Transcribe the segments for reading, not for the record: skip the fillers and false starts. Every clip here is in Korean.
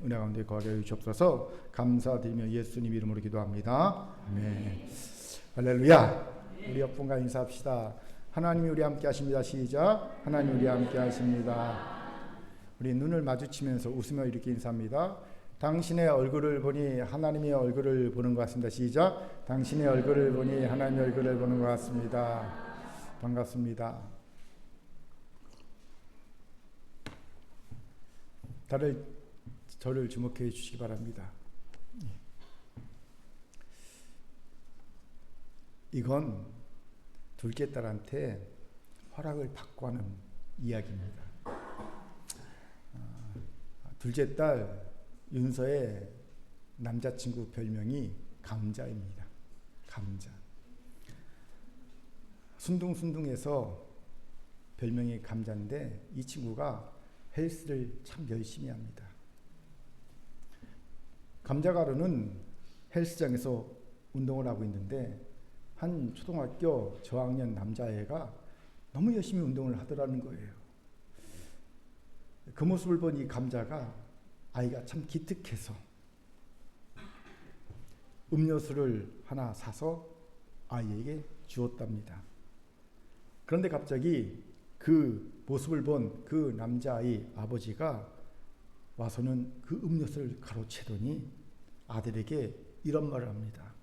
주시는 은혜 가운데 거하게 해 주옵소서. 감사드리며 예수님 이름으로 기도합니다. 아멘. 할렐루야. 우리 옆분과 인사합시다. 하나님이 우리 함께 하십니다. 시작. 하나님 우리 함께 하십니다. 우리 눈을 마주치면서 웃으며 이렇게 인사합니다. 당신의 얼굴을 보니 하나님의 얼굴을 보는 것 같습니다. 시작. 당신의 얼굴을 보니 하나님의 얼굴을 보는 것 같습니다. 반갑습니다. 다들 저를 주목해 주시기 바랍니다. 이건 둘째 딸한테 허락을 받고 하는 이야기입니다. 둘째 딸 윤서의 남자친구 별명이 감자입니다. 감자. 순둥순둥해서 별명이 감자인데 이 친구가 헬스를 참 열심히 합니다. 감자가루는 헬스장에서 운동을 하고 있는데 한 초등학교 저학년 남자애가 너무 열심히 운동을 하더라는 거예요. 그 모습을 본 이 감자가 아이가 참 기특해서 음료수를 하나 사서 아이에게 주었답니다. 그런데 갑자기 그 모습을 본 그 남자아이 아버지가 와서는 그 음료수를 가로채더니 아들에게 이런 말을 합니다.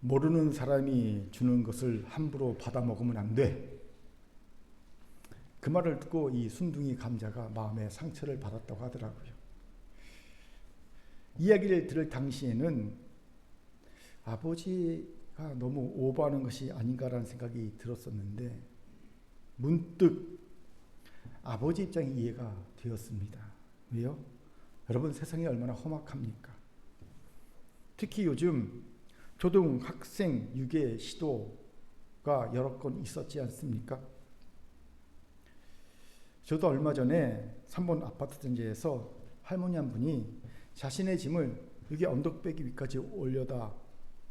모르는 사람이 주는 것을 함부로 받아 먹으면 안 돼. 그 말을 듣고 이 순둥이 감자가 마음에 상처를 받았다고 하더라고요. 이야기를 들을 당시에는 아버지가 너무 오버하는 것이 아닌가라는 생각이 들었었는데 문득 아버지 입장이 이해가 되었습니다. 왜요? 여러분, 세상이 얼마나 험악합니까? 특히 요즘 초등학생 유괴 시도가 여러 건 있었지 않습니까? 저도 얼마 전에 3번 아파트 단지에서 할머니 한 분이 자신의 짐을 여기 언덕배기 위까지 올려다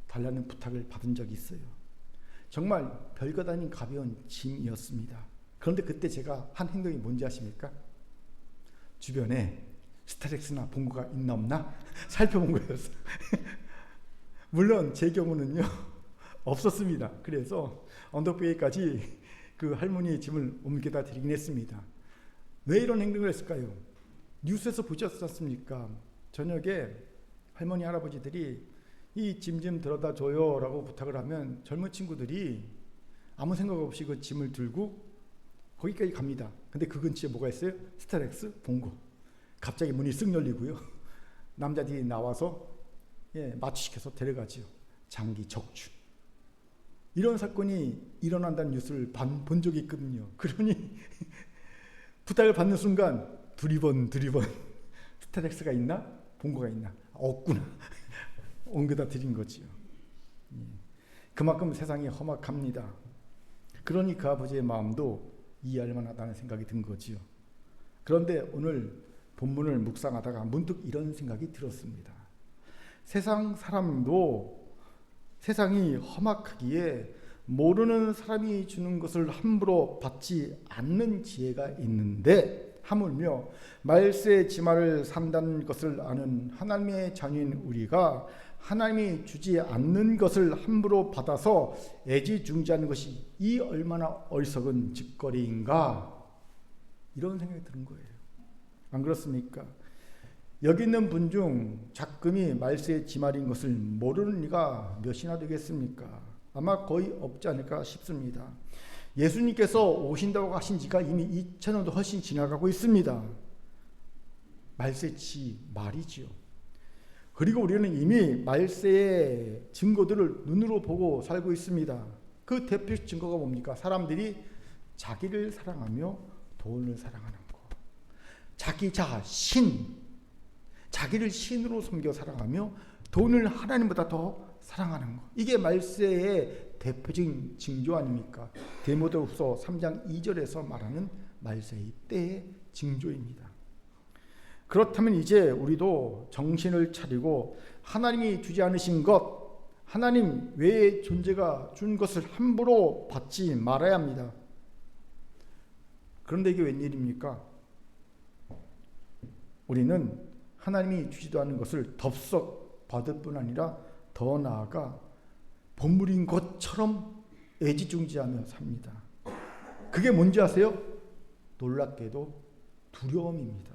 달라는 부탁을 받은 적이 있어요. 정말 별것 아닌 가벼운 짐이었습니다. 그런데 그때 제가 한 행동이 뭔지 아십니까? 주변에 스타렉스나 봉고가 있나 없나 살펴본 거였어요. 물론 제 경우는요 없었습니다. 그래서 언덕배기까지 그 할머니의 짐을 옮겨다 드리긴 했습니다. 왜 이런 행동을 했을까요? 뉴스에서 보셨지 않습니까? 저녁에 할머니 할아버지들이 이 짐 좀 들어다 줘요 라고 부탁을 하면 젊은 친구들이 아무 생각 없이 그 짐을 들고 거기까지 갑니다. 근데 그 근처에 뭐가 있어요? 스타렉스, 봉고. 갑자기 문이 쓱 열리고요. 남자들이 나와서 마취시켜서 데려가지요. 장기 적주. 이런 사건이 일어난다는 뉴스를 본 적이 있거든요. 그러니 부탁을 받는 순간 두리번 스타렉스가 있나? 봉고가 있나? 없구나. 옮겨다 드린 거지요. 그만큼 세상이 험악합니다. 그러니 그 아버지의 마음도 이해할 만하다는 생각이 든 거지요. 그런데 오늘 본문을 묵상하다가 문득 이런 생각이 들었습니다. 세상 사람도 세상이 험악하기에 모르는 사람이 주는 것을 함부로 받지 않는 지혜가 있는데 하물며 말세의 지말을 산다는 것을 아는 하나님의 자녀인 우리가 하나님이 주지 않는 것을 함부로 받아서 애지중지하는 것이 이 얼마나 어리석은 짓거리인가, 이런 생각이 드는 거예요. 안 그렇습니까? 여기 있는 분 중 작금이 말세의 지말인 것을 모르는 이가 몇이나 되겠습니까? 아마 거의 없지 않을까 싶습니다. 예수님께서 오신다고 하신 지가 이미 2000년도 훨씬 지나가고 있습니다. 말세의 지말이지요. 그리고 우리는 이미 말세의 증거들을 눈으로 보고 살고 있습니다. 그 대표적 증거가 뭡니까? 사람들이 자기를 사랑하며 돈을 사랑하는 것. 자기 자신, 자기를 신으로 섬겨 사랑하며 돈을 하나님보다 더 사랑하는 것. 이게 말세의 대표적인 징조 아닙니까? 디모데후서 3장 2절에서 말하는 말세의 때의 징조입니다. 그렇다면 이제 우리도 정신을 차리고 하나님이 주지 않으신 것, 하나님 외의 존재가 준 것을 함부로 받지 말아야 합니다. 그런데 이게 웬일입니까? 우리는 하나님이 주지도 않은 것을 덥석 받을 뿐 아니라 더 나아가 보물인 것처럼 애지중지하며 삽니다. 그게 뭔지 아세요? 놀랍게도 두려움입니다.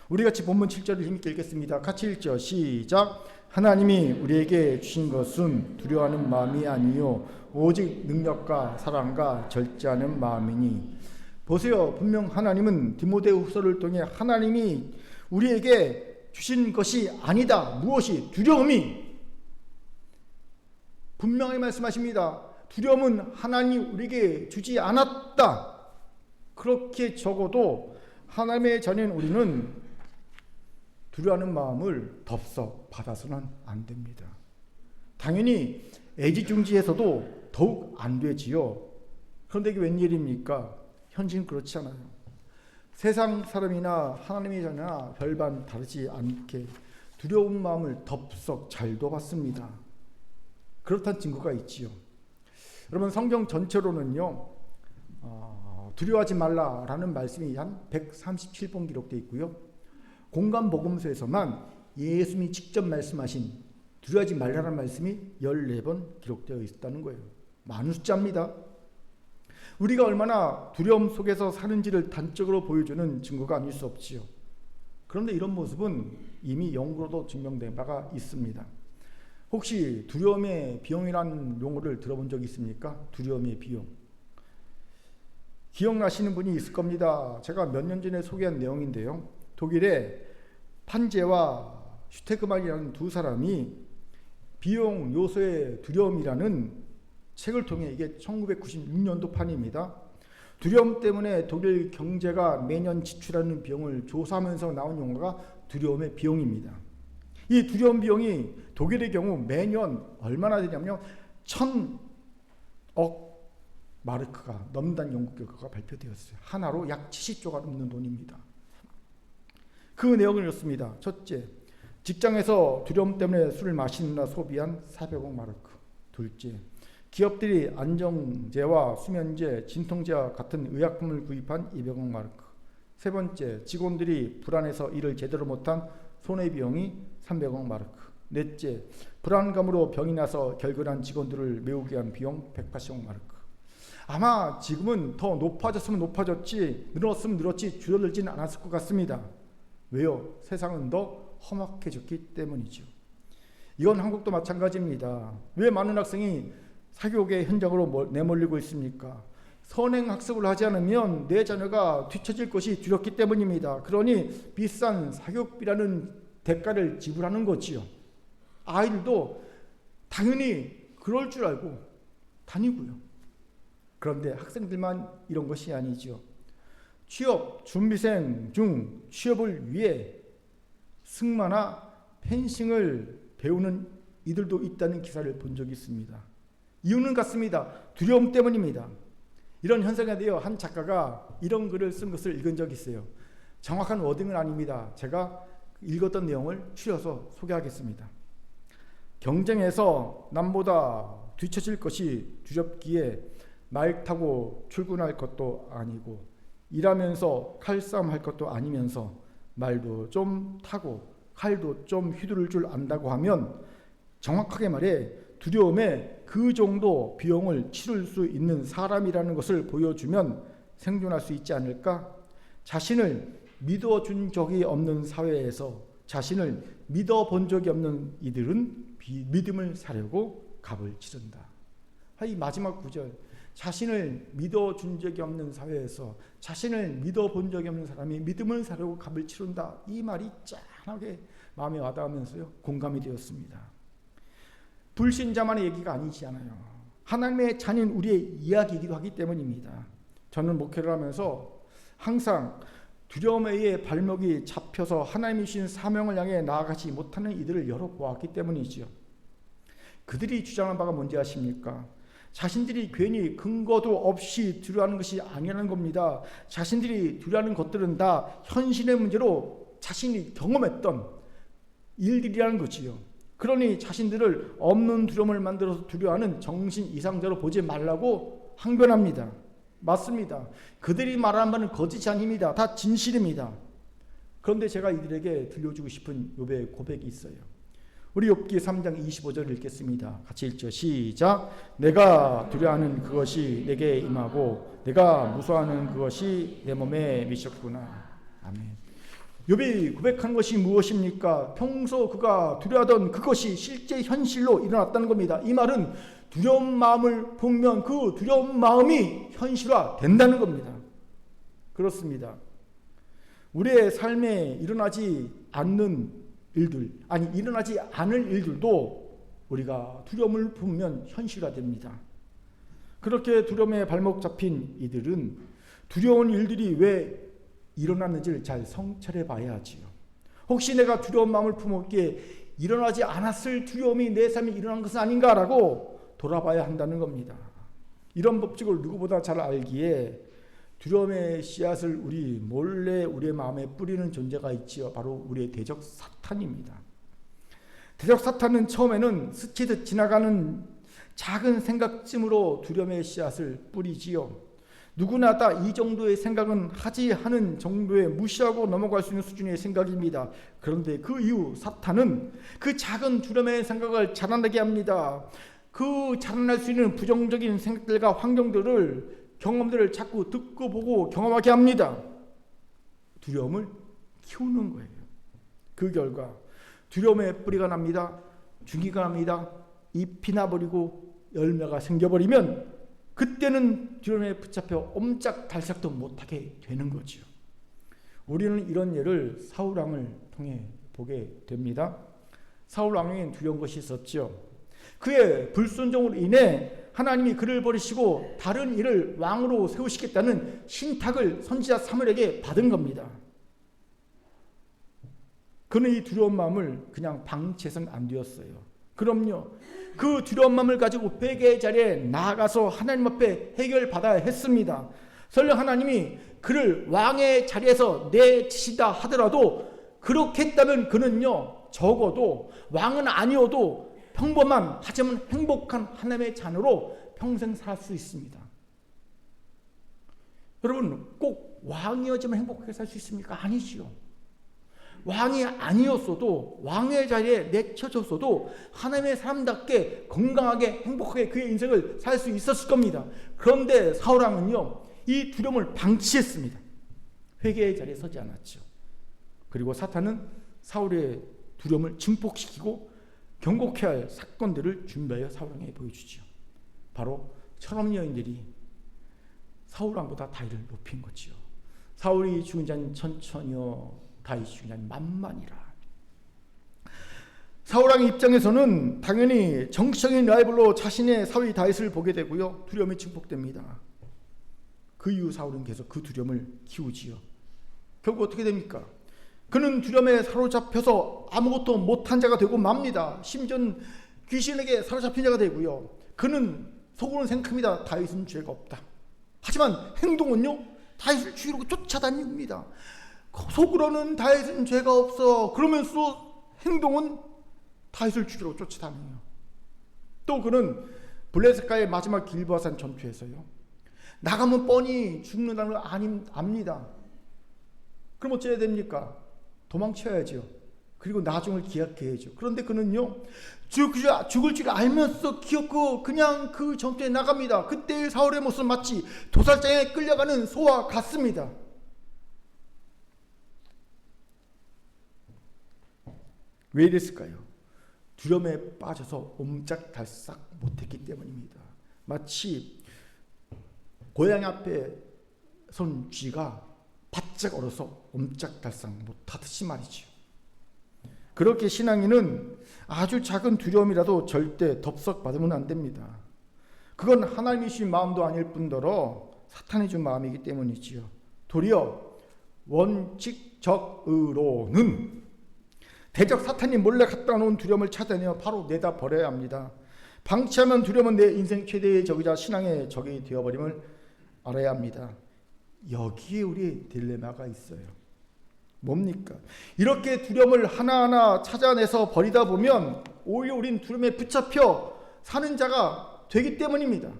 우리 같이 본문 7절을 힘있게 읽겠습니다. 같이 읽죠. 시작. 하나님이 우리에게 주신 것은 두려워하는 마음이 아니요 오직 능력과 사랑과 절제하는 마음이니. 보세요. 분명 하나님은 디모데후서를 통해 하나님이 우리에게 주신 것이 아니다. 무엇이? 두려움이. 분명히 말씀하십니다. 두려움은 하나님이 우리에게 주지 않았다. 그렇게 적어도 하나님의 자녀인 우리는 두려워하는 마음을 덥석 받아서는 안 됩니다. 당연히 애지중지해서도 더욱 안 되지요. 그런데 이게 웬일입니까? 현실은 그렇지 않아요. 세상 사람이나 하나님의 자녀나 별반 다르지 않게 두려운 마음을 덥석 잘도 받습니다. 그렇다는 증거가 있지요. 여러분 성경 전체로는요, 두려워하지 말라라는 말씀이 한 137번 기록되어 있고요. 공간복음서에서만 예수님이 직접 말씀하신 두려워하지 말라는 말씀이 14번 기록되어 있다는 거예요. 많은 숫자입니다. 우리가 얼마나 두려움 속에서 사는지를 단적으로 보여주는 증거가 아닐 수 없지요. 그런데 이런 모습은 이미 연구로도 증명된 바가 있습니다. 혹시 두려움의 비용이라는 용어를 들어본 적이 있습니까? 두려움의 비용. 기억나시는 분이 있을 겁니다. 제가 몇 년 전에 소개한 내용인데요. 독일의 판제와 슈테그만이라는 두 사람이 비용 요소의 두려움이라는 책을 통해, 이게 1996년도 판입니다. 두려움 때문에 독일 경제가 매년 지출하는 비용을 조사하면서 나온 용어가 두려움의 비용입니다. 이 두려움 비용이 독일의 경우 매년 얼마나 되냐면요, 1,000억 마르크가 넘는다는 연구 결과가 발표되었어요. 하나로 약 70조가 넘는 돈입니다. 그 내용을 읽습니다. 첫째, 직장에서 두려움 때문에 술을 마시느라 소비한 400억 마르크. 둘째, 기업들이 안정제와 수면제, 진통제와 같은 의약품을 구입한 200억 마르크. 세 번째, 직원들이 불안해서 일을 제대로 못한 손해비용이 300억 마르크. 넷째, 불안감으로 병이 나서 결근한 직원들을 메우게 한 비용 180억 마르크. 아마 지금은 더 높아졌으면 높아졌지, 늘었으면 늘었지 줄어들지는 않았을 것 같습니다. 왜요? 세상은 더 험악해졌기 때문이죠. 이건 한국도 마찬가지입니다. 왜 많은 학생이 사교육의 현장으로 내몰리고 있습니까? 선행학습을 하지 않으면 내 자녀가 뒤처질 것이 두렵기 때문입니다. 그러니 비싼 사교육비라는 대가를 지불하는 거지요. 아이들도 당연히 그럴 줄 알고 다니고요. 그런데 학생들만 이런 것이 아니죠. 취업 준비생 중 취업을 위해 승마나 펜싱을 배우는 이들도 있다는 기사를 본 적이 있습니다. 이유는 같습니다. 두려움 때문입니다. 이런 현상에 대해 한 작가가 이런 글을 쓴 것을 읽은 적이 있어요. 정확한 워딩은 아닙니다. 제가 읽었던 내용을 추려서 소개하겠습니다. 경쟁에서 남보다 뒤처질 것이 두렵기에 말 타고 출근할 것도 아니고 일하면서 칼싸움 할 것도 아니면서 말도 좀 타고 칼도 좀 휘두를 줄 안다고 하면 정확하게 말해 두려움에 그 정도 비용을 치를 수 있는 사람이라는 것을 보여주면 생존할 수 있지 않을까? 자신을 믿어준 적이 없는 사회에서 자신을 믿어본 적이 없는 이들은 믿음을 사려고 값을 치른다. 이 마지막 구절, 자신을 믿어준 적이 없는 사회에서 자신을 믿어본 적이 없는 사람이 믿음을 사려고 값을 치른다. 이 말이 짠하게 마음에 와닿으면서요 공감이 되었습니다. 불신자만의 얘기가 아니지 않아요. 하나님의 자녀인 우리의 이야기이기도 하기 때문입니다. 저는 목회를 하면서 항상 두려움에 의해 발목이 잡혀서 하나님이 주신 사명을 향해 나아가지 못하는 이들을 열어보았기 때문이지요. 그들이 주장하는 바가 뭔지 아십니까? 자신들이 괜히 근거도 없이 두려워하는 것이 아니라는 겁니다. 자신들이 두려워하는 것들은 다 현실의 문제로 자신이 경험했던 일들이라는 거지요. 그러니 자신들을 없는 두려움을 만들어서 두려워하는 정신 이상자로 보지 말라고 항변합니다. 맞습니다. 그들이 말하는 바는 거짓이 아닙니다. 다 진실입니다. 그런데 제가 이들에게 들려주고 싶은 욥의 고백이 있어요. 우리 욥기 3장 25절을 읽겠습니다. 같이 읽죠. 시작. 내가 두려워하는 그것이 내게 임하고 내가 무서워하는 그것이 내 몸에 미쳤구나. 아멘. 욥이 고백한 것이 무엇입니까? 평소 그가 두려워하던 그것이 실제 현실로 일어났다는 겁니다. 이 말은 두려운 마음을 품으면 그 두려운 마음이 현실화 된다는 겁니다. 그렇습니다. 우리의 삶에 일어나지 않는 일들, 아니 일어나지 않을 일들도 우리가 두려움을 품으면 현실화됩니다. 그렇게 두려움에 발목 잡힌 이들은 두려운 일들이 왜 일어났는지를 잘 성찰해 봐야 하지요. 혹시 내가 두려운 마음을 품었기에 일어나지 않았을 두려움이 내 삶에 일어난 것은 아닌가라고 돌아봐야 한다는 겁니다. 이런 법칙을 누구보다 잘 알기에 두려움의 씨앗을 우리 몰래 우리의 마음에 뿌리는 존재가 있지요. 바로 우리의 대적 사탄입니다. 대적 사탄은 처음에는 스치듯 지나가는 작은 생각쯤으로 두려움의 씨앗을 뿌리지요. 누구나 다 이 정도의 생각은 하지 하는 정도의 무시하고 넘어갈 수 있는 수준의 생각입니다. 그런데 그 이후 사탄은 그 작은 두려움의 생각을 자라나게 합니다. 그 자라날 수 있는 부정적인 생각들과 환경들을 경험들을 자꾸 듣고 보고 경험하게 합니다. 두려움을 키우는 거예요. 그 결과 두려움의 뿌리가 납니다. 줄기가 납니다. 잎이 나버리고 열매가 생겨버리면 그때는 두려움에 붙잡혀 옴짝달싹도 못하게 되는 거죠. 우리는 이런 예를 사울왕을 통해 보게 됩니다. 사울왕에겐 두려운 것이 있었죠. 그의 불순종으로 인해 하나님이 그를 버리시고 다른 이를 왕으로 세우시겠다는 신탁을 선지자 사무엘에게 받은 겁니다. 그는 이 두려운 마음을 그냥 방치해서는 안 되었어요. 그럼요. 그 두려운 마음을 가지고 회개의 자리에 나아가서 하나님 앞에 해결받아야 했습니다. 설령 하나님이 그를 왕의 자리에서 내치시다 하더라도 그렇게 했다면 그는요, 적어도 왕은 아니어도 평범한 하지만 행복한 하나님의 자녀로 평생 살 수 있습니다. 여러분, 꼭 왕이어야지만 행복하게 살 수 있습니까? 아니지요. 왕이 아니었어도 왕의 자리에 내쳐졌어도 하나님의 사람답게 건강하게 행복하게 그의 인생을 살 수 있었을 겁니다. 그런데 사울왕은요, 이 두려움을 방치했습니다. 회개의 자리에 서지 않았죠. 그리고 사탄은 사울의 두려움을 증폭시키고 경고케 할 사건들을 준비하여 사울왕에게 보여주죠. 바로 천없는 여인들이 사울왕보다 다윗을 높인 거지요. 사울이 죽은 자는 천천히요, 다윗이 죽은 자는 만만이라. 사울왕의 입장에서는 당연히 정치적인 라이벌로 자신의 사위 다윗을 보게 되고요, 두려움이 증폭됩니다. 그 이후 사울은 계속 그 두려움을 키우지요. 결국 어떻게 됩니까? 그는 두려움에 사로잡혀서 아무것도 못한 자가 되고 맙니다. 심지어 귀신에게 사로잡힌 자가 되고요. 그는 속으로는 생각합니다. 다윗은 죄가 없다. 하지만 행동은요, 다윗을 죽이려고 쫓아다닙니다. 속으로는 다윗은 죄가 없어. 그러면서 행동은 다윗을 죽이려고 쫓아다녀요. 또 그는 블레셋과의 마지막 길보아산 전투에서요, 나가면 뻔히 죽는다는 걸 압니다. 그럼 어찌해야 됩니까? 도망쳐야죠. 그리고 나중을 기약해야죠. 그런데 그는요, 죽을 줄 알면서 기억고 그냥 그 전투에 나갑니다. 그때의 사울의 모습은 마치 도살장에 끌려가는 소와 같습니다. 왜 이랬을까요? 두려움에 빠져서 옴짝달싹 못했기 때문입니다. 마치 고양이 앞에 선 쥐가 바짝 얼어서 옴짝달싹 못하듯이 말이죠. 그렇게 신앙인은 아주 작은 두려움이라도 절대 덥석받으면 안 됩니다. 그건 하나님이 주신 마음도 아닐 뿐더러 사탄이 준 마음이기 때문이지요. 도리어 원칙적으로는 대적 사탄이 몰래 갖다 놓은 두려움을 찾아내어 바로 내다 버려야 합니다. 방치하면 두려움은 내 인생 최대의 적이자 신앙의 적이 되어버림을 알아야 합니다. 여기에 우리의 딜레마가 있어요. 뭡니까? 이렇게 두려움을 하나하나 찾아내서 버리다 보면 오히려 우린 두려움에 붙잡혀 사는 자가 되기 때문입니다.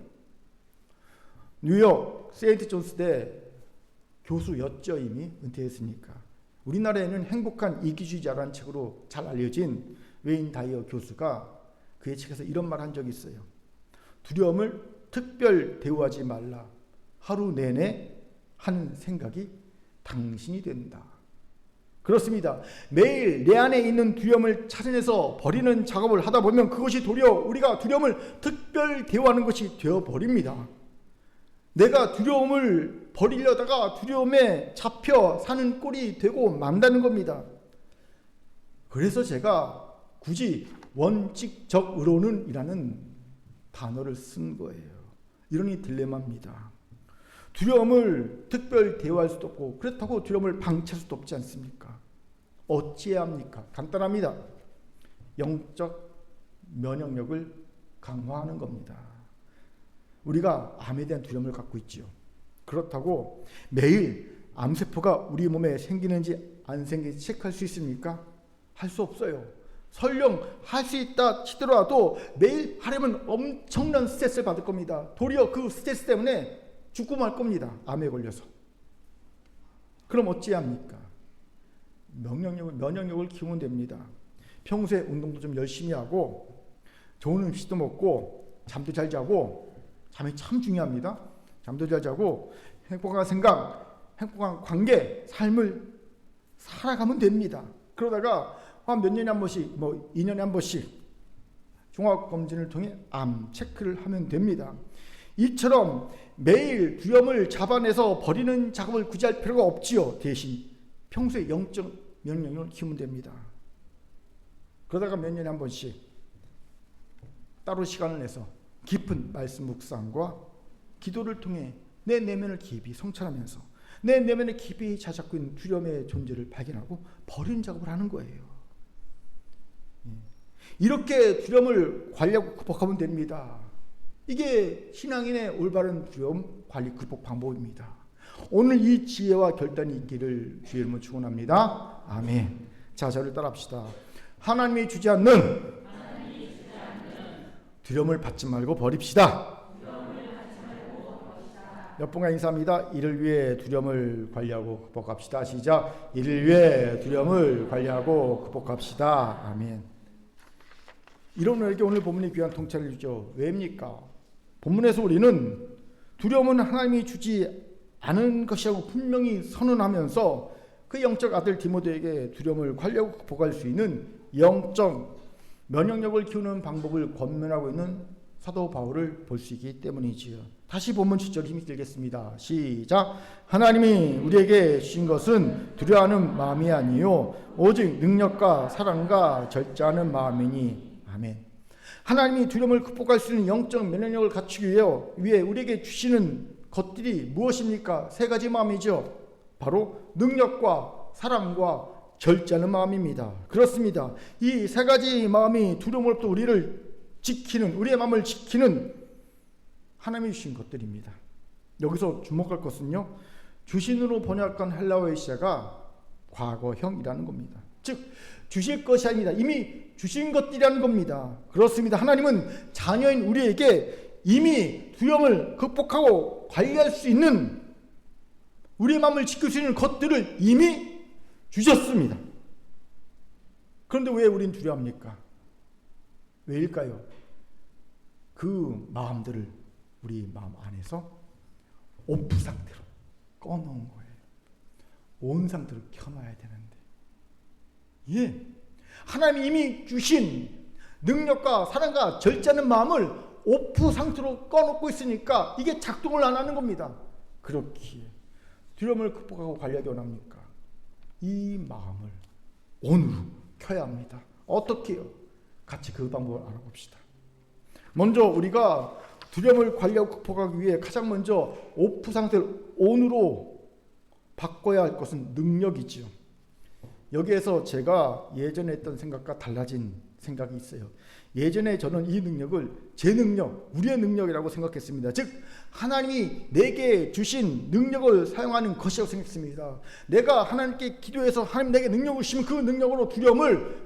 뉴욕 세인트 존스대 교수였죠. 이미 은퇴했으니까. 우리나라에는 행복한 이기주의자라는 책으로 잘 알려진 웨인 다이어 교수가 그의 책에서 이런 말 한 적이 있어요. 두려움을 특별 대우하지 말라. 하루 내내 하는 생각이 당신이 된다. 그렇습니다. 매일 내 안에 있는 두려움을 찾아내서 버리는 작업을 하다 보면 그것이 도리어 우리가 두려움을 특별 대우하는 것이 되어버립니다. 내가 두려움을 버리려다가 두려움에 잡혀 사는 꼴이 되고 만다는 겁니다. 그래서 제가 굳이 원칙적으로는 이라는 단어를 쓴 거예요. 이러니 딜레마입니다. 두려움을 특별 대우할 수도 없고 그렇다고 두려움을 방치할 수도 없지 않습니까? 어찌해야 합니까? 간단합니다. 영적 면역력을 강화하는 겁니다. 우리가 암에 대한 두려움을 갖고 있지요. 그렇다고 매일 암세포가 우리 몸에 생기는지 안 생기는지 체크할 수 있습니까? 할 수 없어요. 설령 할 수 있다 치더라도 매일 하려면 엄청난 스트레스를 받을 겁니다. 도리어 그 스트레스 때문에 죽고 말 겁니다. 암에 걸려서. 그럼 어찌해야 합니까? 면역력을 키우면 됩니다. 평소에 운동도 좀 열심히 하고 좋은 음식도 먹고 잠도 잘 자고, 잠이 참 중요합니다. 잠도 잘 자고 행복한 생각, 행복한 관계, 삶을 살아가면 됩니다. 그러다가 한 몇 년에 한 번씩, 2년에 한 번씩 종합검진을 통해 암 체크를 하면 됩니다. 이처럼 매일 두려움을 잡아내서 버리는 작업을 굳이 할 필요가 없지요. 대신 평소에 영적 면역력을 키우면 됩니다. 그러다가 몇 년에 한 번씩 따로 시간을 내서 깊은 말씀 묵상과 기도를 통해 내 내면을 깊이 성찰하면서 내 내면에 깊이 자잡고 있는 두려움의 존재를 발견하고 버리는 작업을 하는 거예요. 이렇게 두려움을 관리하고 극복하면 됩니다. 이게 신앙인의 올바른 두려움 관리 극복 방법입니다. 오늘 이 지혜와 결단이 있기를 주의 이름으로 축원합니다. 아멘. 자, 저를 따라합시다. 하나님이 주지 않는 두려움을 받지 말고 버립시다. 몇 분간 인사합니다. 이를 위해 두려움을 관리하고 극복합시다. 시작. 이를 위해 두려움을 관리하고 극복합시다. 아멘. 이런 우리에게 오늘 본문이 귀한 통찰을 주죠. 왜입니까? 본문에서 우리는 두려움은 하나님이 주지 않은 것이라고 분명히 선언하면서 그 영적 아들 디모데에게 두려움을 관리하고 극복할 수 있는 영적 면역력을 키우는 방법을 권면하고 있는 사도 바울을 볼 수 있기 때문이지요. 다시 본문 7절 힘이 들겠습니다. 시작. 하나님이 우리에게 주신 것은 두려워하는 마음이 아니요 오직 능력과 사랑과 절제하는 마음이니. 아멘. 하나님이 두려움을 극복할 수 있는 영적 면역력을 갖추기 위해 우리에게 주시는 것들이 무엇입니까? 세 가지 마음이죠. 바로 능력과 사랑과 절제하는 마음입니다. 그렇습니다. 이 세 가지 마음이 두려움으로부터 우리를 지키는, 우리의 마음을 지키는 하나님이 주신 것들입니다. 여기서 주목할 것은요, 주신으로 번역한 헬라어의 시제가 과거형이라는 겁니다. 즉 주실 것이 아닙니다. 이미 주신 것들이라는 겁니다. 그렇습니다. 하나님은 자녀인 우리에게 이미 두려움을 극복하고 관리할 수 있는, 우리의 마음을 지킬 수 있는 것들을 이미 주셨습니다. 그런데 왜 우린 두려워합니까? 왜일까요? 그 마음들을 우리 마음 안에서 오프 상태로 꺼놓은 거예요. 온 상태로 켜놔야 되는데, 예, 하나님이 이미 주신 능력과 사랑과 절제하는 마음을 오프 상태로 꺼놓고 있으니까 이게 작동을 안 하는 겁니다. 그렇기에 두려움을 극복하고 관리하기 원합니까? 이 마음을 온으로 켜야 합니다. 어떻게 해요? 같이 그 방법을 알아봅시다. 먼저 우리가 두려움을 관리하고 극복하기 위해 가장 먼저 오프 상태를 온으로 바꿔야 할 것은 능력이지요. 여기에서 제가 예전에 했던 생각과 달라진 생각이 있어요. 예전에 저는 이 능력을 제 능력, 우리의 능력이라고 생각했습니다. 즉 하나님이 내게 주신 능력을 사용하는 것이라고 생각했습니다. 내가 하나님께 기도해서 하나님 내게 능력을 주시면 그 능력으로 두려움을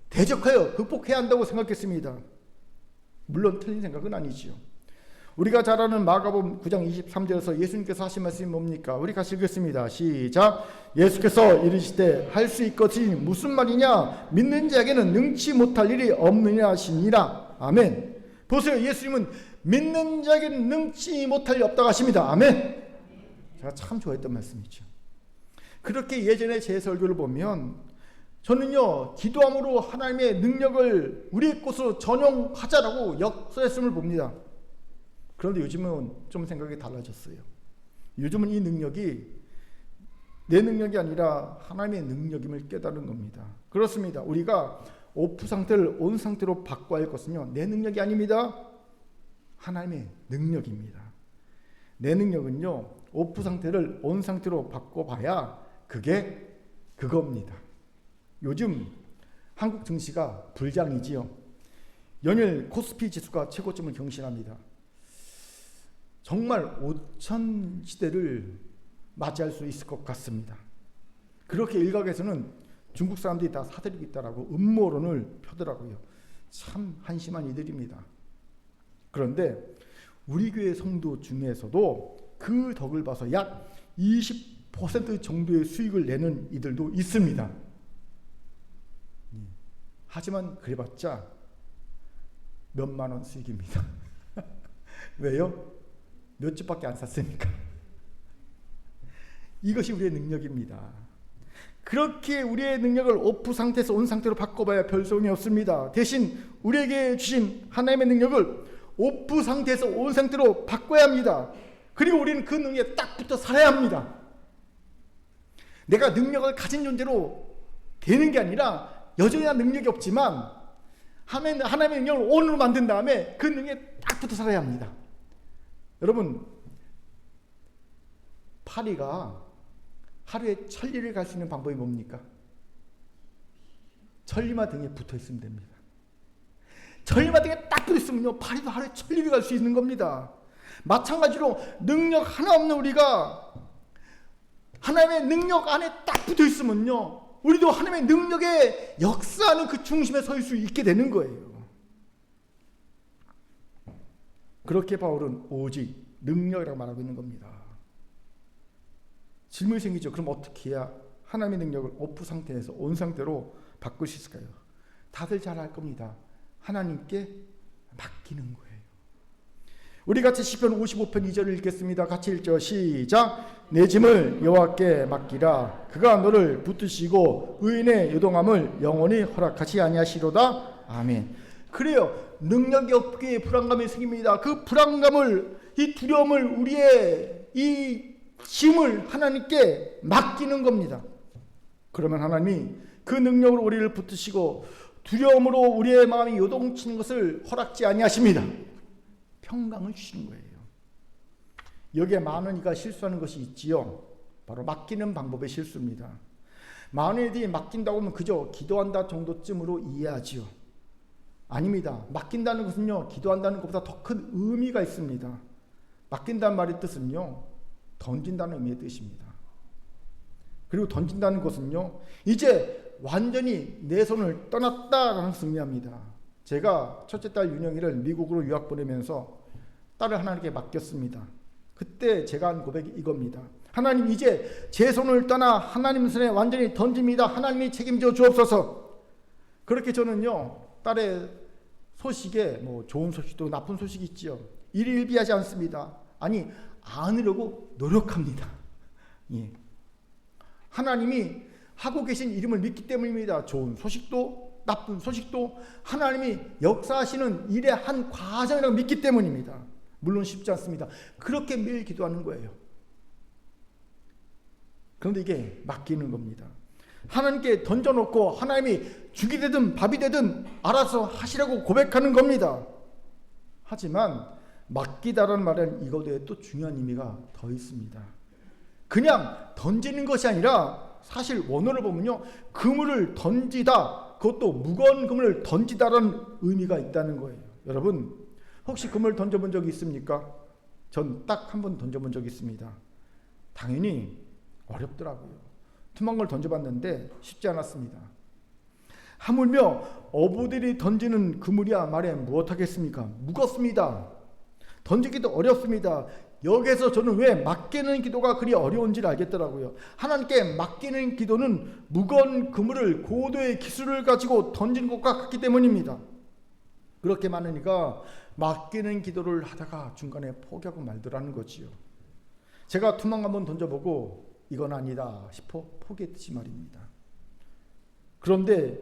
대적하여 극복해야 한다고 생각했습니다. 물론 틀린 생각은 아니지요. 우리가 잘 아는 마가복음 9장 23절에서 예수님께서 하신 말씀이 뭡니까? 우리 같이 읽겠습니다. 시작. 예수께서 이르시되 할 수 있것이 무슨 말이냐? 믿는 자에게는 능치 못할 일이 없느냐 하시니라. 아멘. 보세요. 예수님은 믿는 자에게는 능치 못할 일이 없다고 하십니다. 아멘. 제가 참 좋아했던 말씀이죠. 그렇게 예전에 제 설교를 보면 저는요, 기도함으로 하나님의 능력을 우리의 것으로 전용하자라고 역설했음을 봅니다. 그런데 요즘은 좀 생각이 달라졌어요. 요즘은 이 능력이 내 능력이 아니라 하나님의 능력임을 깨달은 겁니다. 그렇습니다. 우리가 오프 상태를 온 상태로 바꿔야 할 것은요, 내 능력이 아닙니다. 하나님의 능력입니다. 내 능력은요, 오프 상태를 온 상태로 바꿔봐야 그게 그겁니다. 요즘 한국 증시가 불장이지요. 연일 코스피 지수가 최고점을 경신합니다. 정말 5천 시대를 맞이할 수 있을 것 같습니다. 그렇게 일각에서는 중국 사람들이 다 사들이고 있다라고 음모론을 펴더라고요. 참 한심한 이들입니다. 그런데 우리 교회 성도 중에서도 그 덕을 봐서 약 20% 정도의 수익을 내는 이들도 있습니다. 하지만 그래봤자 몇만 원 수익입니다. 왜요? 몇 주밖에 안 샀으니까. 이것이 우리의 능력입니다. 그렇게 우리의 능력을 오프 상태에서 온 상태로 바꿔봐야 별 소용이 없습니다. 대신 우리에게 주신 하나님의 능력을 오프 상태에서 온 상태로 바꿔야 합니다. 그리고 우리는 그 능력에 딱 붙어 살아야 합니다. 내가 능력을 가진 존재로 되는 게 아니라 여전히 능력이 없지만 하나님의 능력을 온으로 만든 다음에 그 능력에 딱 붙어 살아야 합니다. 여러분, 파리가 하루에 1000리를 갈 수 있는 방법이 뭡니까? 천리마 등에 붙어 있으면 됩니다. 천리마 등에 딱 붙어 있으면요, 파리도 하루에 1000리를 갈 수 있는 겁니다. 마찬가지로 능력 하나 없는 우리가 하나님의 능력 안에 딱 붙어 있으면요, 우리도 하나님의 능력에 역사하는 그 중심에 서 있을 수 있게 되는 거예요. 그렇게 바울은 오직 능력이라고 말하고 있는 겁니다. 질문이 생기죠. 그럼 어떻게 해야 하나님의 능력을 오프 상태에서 온 상태로 바꿀 수 있을까요? 다들 잘 알 겁니다. 하나님께 맡기는 거예요. 우리 같이 시편 55편 2절을 읽겠습니다. 같이 읽죠. 시작. 내 짐을 여호와께 맡기라. 그가 너를 붙드시고 의인의 요동함을 영원히 허락하지 아니하시로다. 아멘. 그래요. 능력이 없기에 불안감이 생깁니다. 그 불안감을, 이 두려움을, 우리의 이 짐을 하나님께 맡기는 겁니다. 그러면 하나님이 그 능력으로 우리를 붙드시고 두려움으로 우리의 마음이 요동치는 것을 허락지 아니하십니다. 평강을 주시는 거예요. 여기에 많은 이가 실수하는 것이 있지요. 바로 맡기는 방법의 실수입니다. 많은 이들이 맡긴다고 하면 그저 기도한다 정도쯤으로 이해하지요. 아닙니다. 맡긴다는 것은요, 기도한다는 것보다 더 큰 의미가 있습니다. 맡긴다는 말의 뜻은요, 던진다는 의미의 뜻입니다. 그리고 던진다는 것은요, 이제 완전히 내 손을 떠났다라는 것을 의미합니다. 제가 첫째 딸 윤영이를 미국으로 유학 보내면서 딸을 하나님께 맡겼습니다. 그때 제가 한 고백이 이겁니다. 하나님, 이제 제 손을 떠나 하나님 손에 완전히 던집니다. 하나님이 책임져 주옵소서. 그렇게 저는요, 딸의 소식에 뭐 좋은 소식도 나쁜 소식이 있지요. 일일비하지 않습니다. 아니, 안으려고 노력합니다. 예. 하나님이 하고 계신 이름을 믿기 때문입니다. 좋은 소식도 나쁜 소식도 하나님이 역사하시는 일의 한 과정이라고 믿기 때문입니다. 물론 쉽지 않습니다. 그렇게 매일 기도하는 거예요. 그런데 이게 맡기는 겁니다. 하나님께 던져놓고 하나님이 죽이 되든 밥이 되든 알아서 하시라고 고백하는 겁니다. 하지만 맡기다라는 말은 이것 외에 또 중요한 의미가 더 있습니다. 그냥 던지는 것이 아니라 사실 원어를 보면요, 그물을 던지다, 그것도 무거운 그물을 던지다라는 의미가 있다는 거예요. 여러분, 혹시 그물 던져본 적이 있습니까? 전 딱 한 번 던져본 적이 있습니다. 당연히 어렵더라고요. tum한 걸 던져봤는데 쉽지 않았습니다. 하물며 어부들이 던지는 그물이야 말해 무엇하겠습니까? 무겁습니다. 던지기도 어렵습니다. 여기에서 저는 왜 맡기는 기도가 그리 어려운지를 알겠더라고요. 하나님께 맡기는 기도는 무거운 그물을 고도의 기술을 가지고 던지는 것과 같기 때문입니다. 그렇게 많으니까 맡기는 기도를 하다가 중간에 포기하고 말더라는 거지요. 제가 투망 한번 던져보고 이건 아니다 싶어 포기했듯이 말입니다. 그런데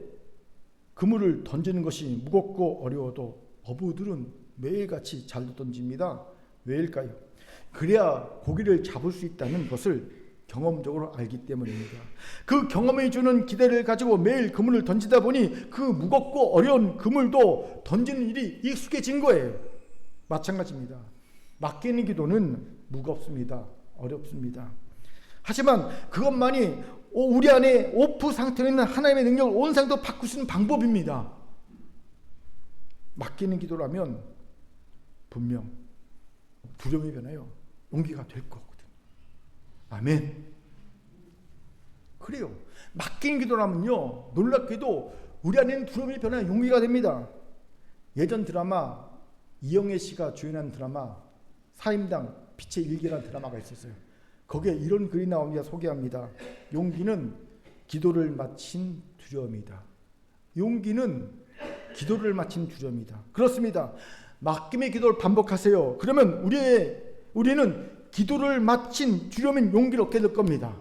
그물을 던지는 것이 무겁고 어려워도 어부들은 매일같이 잘 던집니다. 왜일까요? 그래야 고기를 잡을 수 있다는 것을 경험적으로 알기 때문입니다. 그 경험이 주는 기대를 가지고 매일 그물을 던지다 보니 그 무겁고 어려운 그물도 던지는 일이 익숙해진 거예요. 마찬가지입니다. 맡기는 기도는 무겁습니다. 어렵습니다. 하지만 그것만이 우리 안에 오프 상태에 있는 하나님의 능력을 온 상태로 바꿀 수 있는 방법입니다. 맡기는 기도라면 분명 두려움이 변하여 용기가 될 거거든요. 아멘. 그래요. 맡기는 기도라면요, 놀랍게도 우리 안에는 두려움이 변하여 용기가 됩니다. 예전 드라마 이영애 씨가 주연한 드라마 사임당 빛의 일기라는 드라마가 있었어요. 거기에 이런 글이 나옵니다. 소개합니다. 용기는 기도를 마친 두려움이다. 용기는 기도를 마친 두려움이다. 그렇습니다. 맡김의 기도를 반복하세요. 그러면 우리는 기도를 마친 두려움인 용기를 얻게 될 겁니다.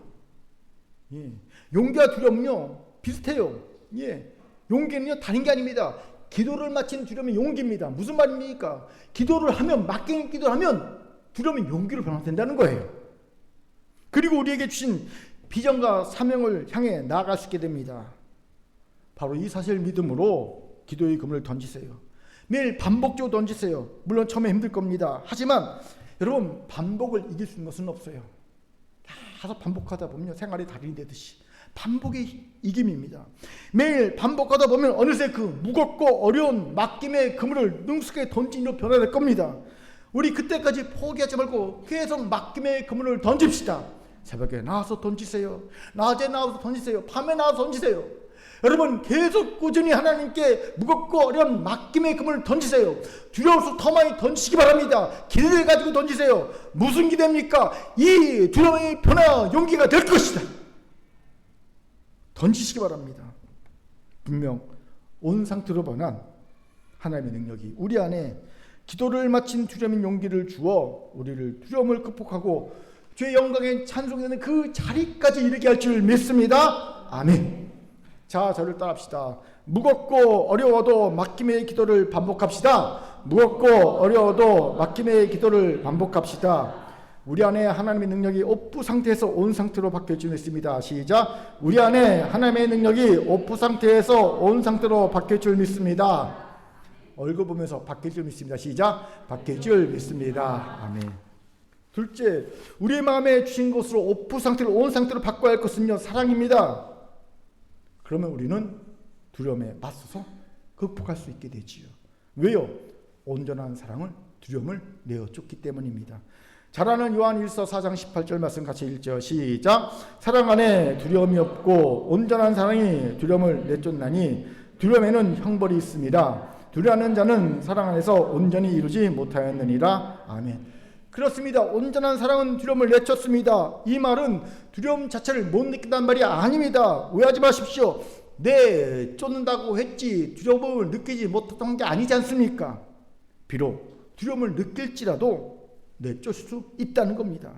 예. 용기와 두려움은요 비슷해요. 예. 용기는요 다른 게 아닙니다. 기도를 마친 두려움이 용기입니다. 무슨 말입니까? 기도를 하면, 맡기는 기도를 하면 두려움이 용기로 변화된다는 거예요. 그리고 우리에게 주신 비전과 사명을 향해 나아갈 수 있게 됩니다. 바로 이 사실을 믿음으로 기도의 그물을 던지세요. 매일 반복적으로 던지세요. 물론 처음에 힘들 겁니다. 하지만 여러분, 반복을 이길 수 있는 것은 없어요. 계속 반복하다 보면 생활이 달인이 되듯이 반복의 이김입니다. 매일 반복하다 보면 어느새 그 무겁고 어려운 맡김의 그물을 능숙하게 던지는 변화될 겁니다. 우리 그때까지 포기하지 말고 계속 맡김의 그물을 던집시다. 새벽에 나와서 던지세요. 낮에 나와서 던지세요. 밤에 나와서 던지세요. 여러분, 계속 꾸준히 하나님께 무겁고 어려운 맡김의 그물을 던지세요. 두려울수록 더 많이 던지시기 바랍니다. 기대를 가지고 던지세요. 무슨 기대입니까? 이 두려움의 변화 용기가 될 것이다. 던지시기 바랍니다. 분명 온 상태로 변한 하나님의 능력이 우리 안에 기도를 마친 두려움인 용기를 주어 우리를 두려움을 극복하고 주의 영광에 찬송되는 그 자리까지 이르게 할 줄 믿습니다. 아멘. 자, 저를 따라합시다. 무겁고 어려워도 맡김의 기도를 반복합시다. 무겁고 어려워도 맡김의 기도를 반복합시다. 우리 안에 하나님의 능력이 오프 상태에서 온 상태로 바뀔 줄 믿습니다. 시작. 우리 안에 하나님의 능력이 오프 상태에서 온 상태로 바뀔 줄 믿습니다. 얼굴 보면서 바뀔 줄 믿습니다. 시작. 바뀔 줄 믿습니다. 아멘. 둘째, 우리의 마음에 주신 것으로 오프 상태로 온 상태로 바꿔야 할 것은요, 사랑입니다. 그러면 우리는 두려움에 맞서서 극복할 수 있게 되지요. 왜요? 온전한 사랑은 두려움을 내어쫓기 때문입니다. 잘 아는 요한 1서 4장 18절 말씀 같이 읽죠. 시작. 사랑 안에 두려움이 없고 온전한 사랑이 두려움을 내쫓나니 두려움에는 형벌이 있습니다. 두려워하는 자는 사랑 안에서 온전히 이루지 못하였느니라. 아멘. 그렇습니다. 온전한 사랑은 두려움을 내쫓습니다. 이 말은 두려움 자체를 못 느낀다는 말이 아닙니다. 오해하지 마십시오. 쫓는다고 했지 두려움을 느끼지 못했던 게 아니지 않습니까? 비록 두려움을 느낄지라도 내쫓을 수 있다는 겁니다.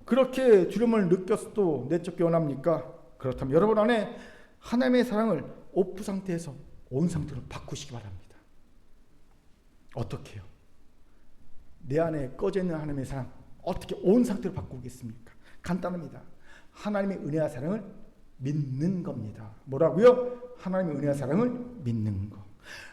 그렇게 두려움을 느꼈어도 내쫓기 원합니까? 그렇다면 여러분 안에 하나님의 사랑을 오프 상태에서 온 상태로 바꾸시기 바랍니다. 어떻게 해요? 내 안에 꺼져 있는 하나님의 사랑 어떻게 온 상태로 바꾸겠습니까? 간단합니다. 하나님의 은혜와 사랑을 믿는 겁니다. 뭐라고요? 하나님의 은혜와 사랑을 믿는 거.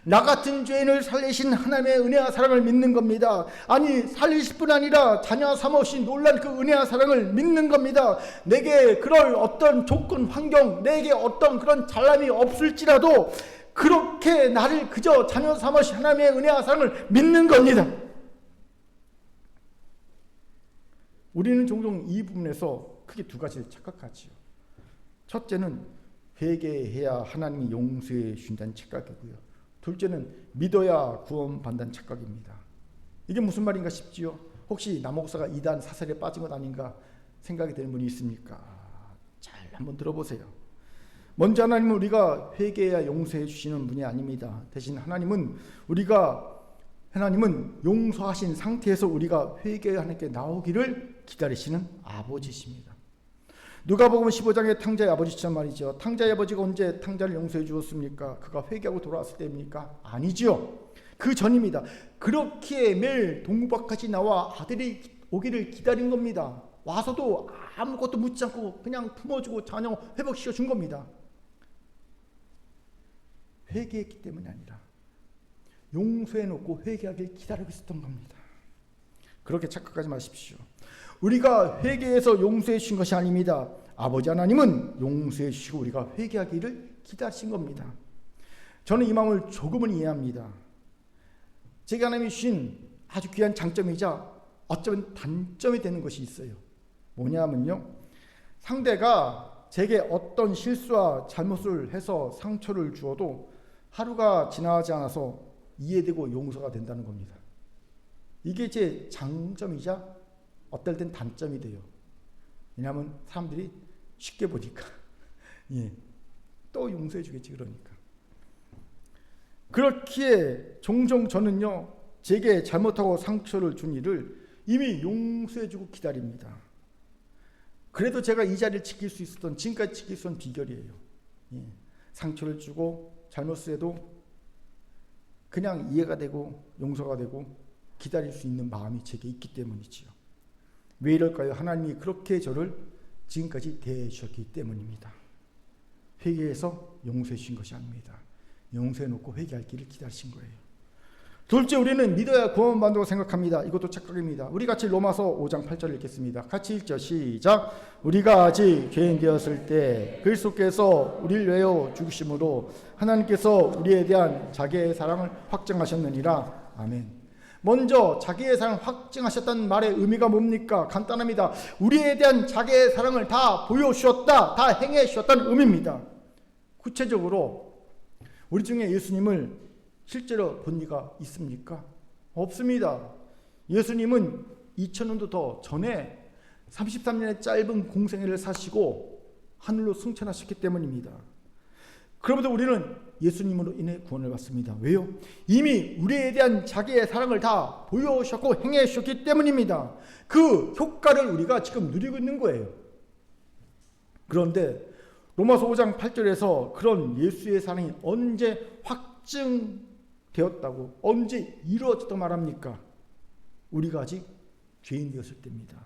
나 같은 죄인을 살리신 하나님의 은혜와 사랑을 믿는 겁니다. 아니, 살리실 뿐 아니라 자녀 삼으신 놀란 그 은혜와 사랑을 믿는 겁니다. 내게 그럴 어떤 조건, 환경, 내게 어떤 그런 잘남이 없을지라도 그렇게 나를 그저 자녀 삼으신 하나님의 은혜와 사랑을 믿는 겁니다. 우리는 종종 이 부분에서 크게 두 가지를 착각하지요. 첫째는 회개해야 하나님이 용서해 주신다는 착각이고요. 둘째는 믿어야 구원받는다는 착각입니다. 이게 무슨 말인가 싶지요. 혹시 남목사가 이단 사설에 빠진 것 아닌가 생각이 되는 분이 있습니까? 잘 한번 들어보세요. 먼저 하나님은 우리가 회개해야 용서해 주시는 분이 아닙니다. 대신 하나님은 용서하신 상태에서 우리가 회개의 하나님께 나오기를 기다리시는 아버지십니다. 누가복음 15장의 탕자의 아버지처럼 말이죠. 탕자의 아버지가 언제 탕자를 용서해 주었습니까? 그가 회개하고 돌아왔을 때입니까? 아니지요. 그 전입니다. 그렇게 매일 동무밭까지 나와 아들이 오기를 기다린 겁니다. 와서도 아무것도 묻지 않고 그냥 품어주고 자녀 회복시켜 준 겁니다. 회개했기 때문이 아니라 용서해놓고 회개하길 기다리고 있었던 겁니다. 그렇게 착각하지 마십시오. 우리가 회개해서 용서해 주신 것이 아닙니다. 아버지 하나님은 용서해 주시고 우리가 회개하기를 기다리신 겁니다. 저는 이 마음을 조금은 이해합니다. 제게 하나님이 주신 아주 귀한 장점이자 어쩌면 단점이 되는 것이 있어요. 뭐냐면요, 상대가 제게 어떤 실수와 잘못을 해서 상처를 주어도 하루가 지나지 않아서 이해되고 용서가 된다는 겁니다. 이게 제 장점이자 어떨 땐 단점이 돼요. 왜냐하면 사람들이 쉽게 보니까 또 용서해 주겠지 그러니까. 그렇기에 종종 저는요, 제게 잘못하고 상처를 준 일을 이미 용서해 주고 기다립니다. 그래도 제가 이 자리를 지킬 수 있었던, 지금까지 지킬 수 있는 비결이에요. 상처를 주고 잘못을 해도 그냥 이해가 되고 용서가 되고 기다릴 수 있는 마음이 제게 있기 때문이지요. 왜 이럴까요? 하나님이 그렇게 저를 지금까지 대해 주셨기 때문입니다. 회개해서 용서해 주신 것이 아닙니다. 용서해 놓고 회개할 길을 기다리신 거예요. 둘째, 우리는 믿어야 구원받는다고 생각합니다. 이것도 착각입니다. 우리 같이 로마서 5장 8절 읽겠습니다. 같이 읽죠. 시작. 우리가 아직 죄인 되었을 때 그리스도께서 우리를 위하여 죽으심으로 하나님께서 우리에 대한 자기의 사랑을 확증하셨느니라. 아멘. 먼저 자기의 사랑을 확증하셨다는 말의 의미가 뭡니까? 간단합니다. 우리에 대한 자기의 사랑을 다 보여주셨다, 다 행해 주셨다는 의미입니다. 구체적으로 우리 중에 예수님을 실제로 본 이가 있습니까? 없습니다. 예수님은 2000년도 더 전에 33년의 짧은 공생애를 사시고 하늘로 승천하셨기 때문입니다. 그럼에도 우리는 예수님으로 인해 구원을 받습니다. 왜요? 이미 우리에 대한 자기의 사랑을 다 보여주셨고 행해 주셨기 때문입니다. 그 효과를 우리가 지금 누리고 있는 거예요. 그런데 로마서 5장 8절에서 그런 예수의 사랑이 언제 확증되었다고, 언제 이루어졌다고 말합니까? 우리가 아직 죄인 되었을 때입니다.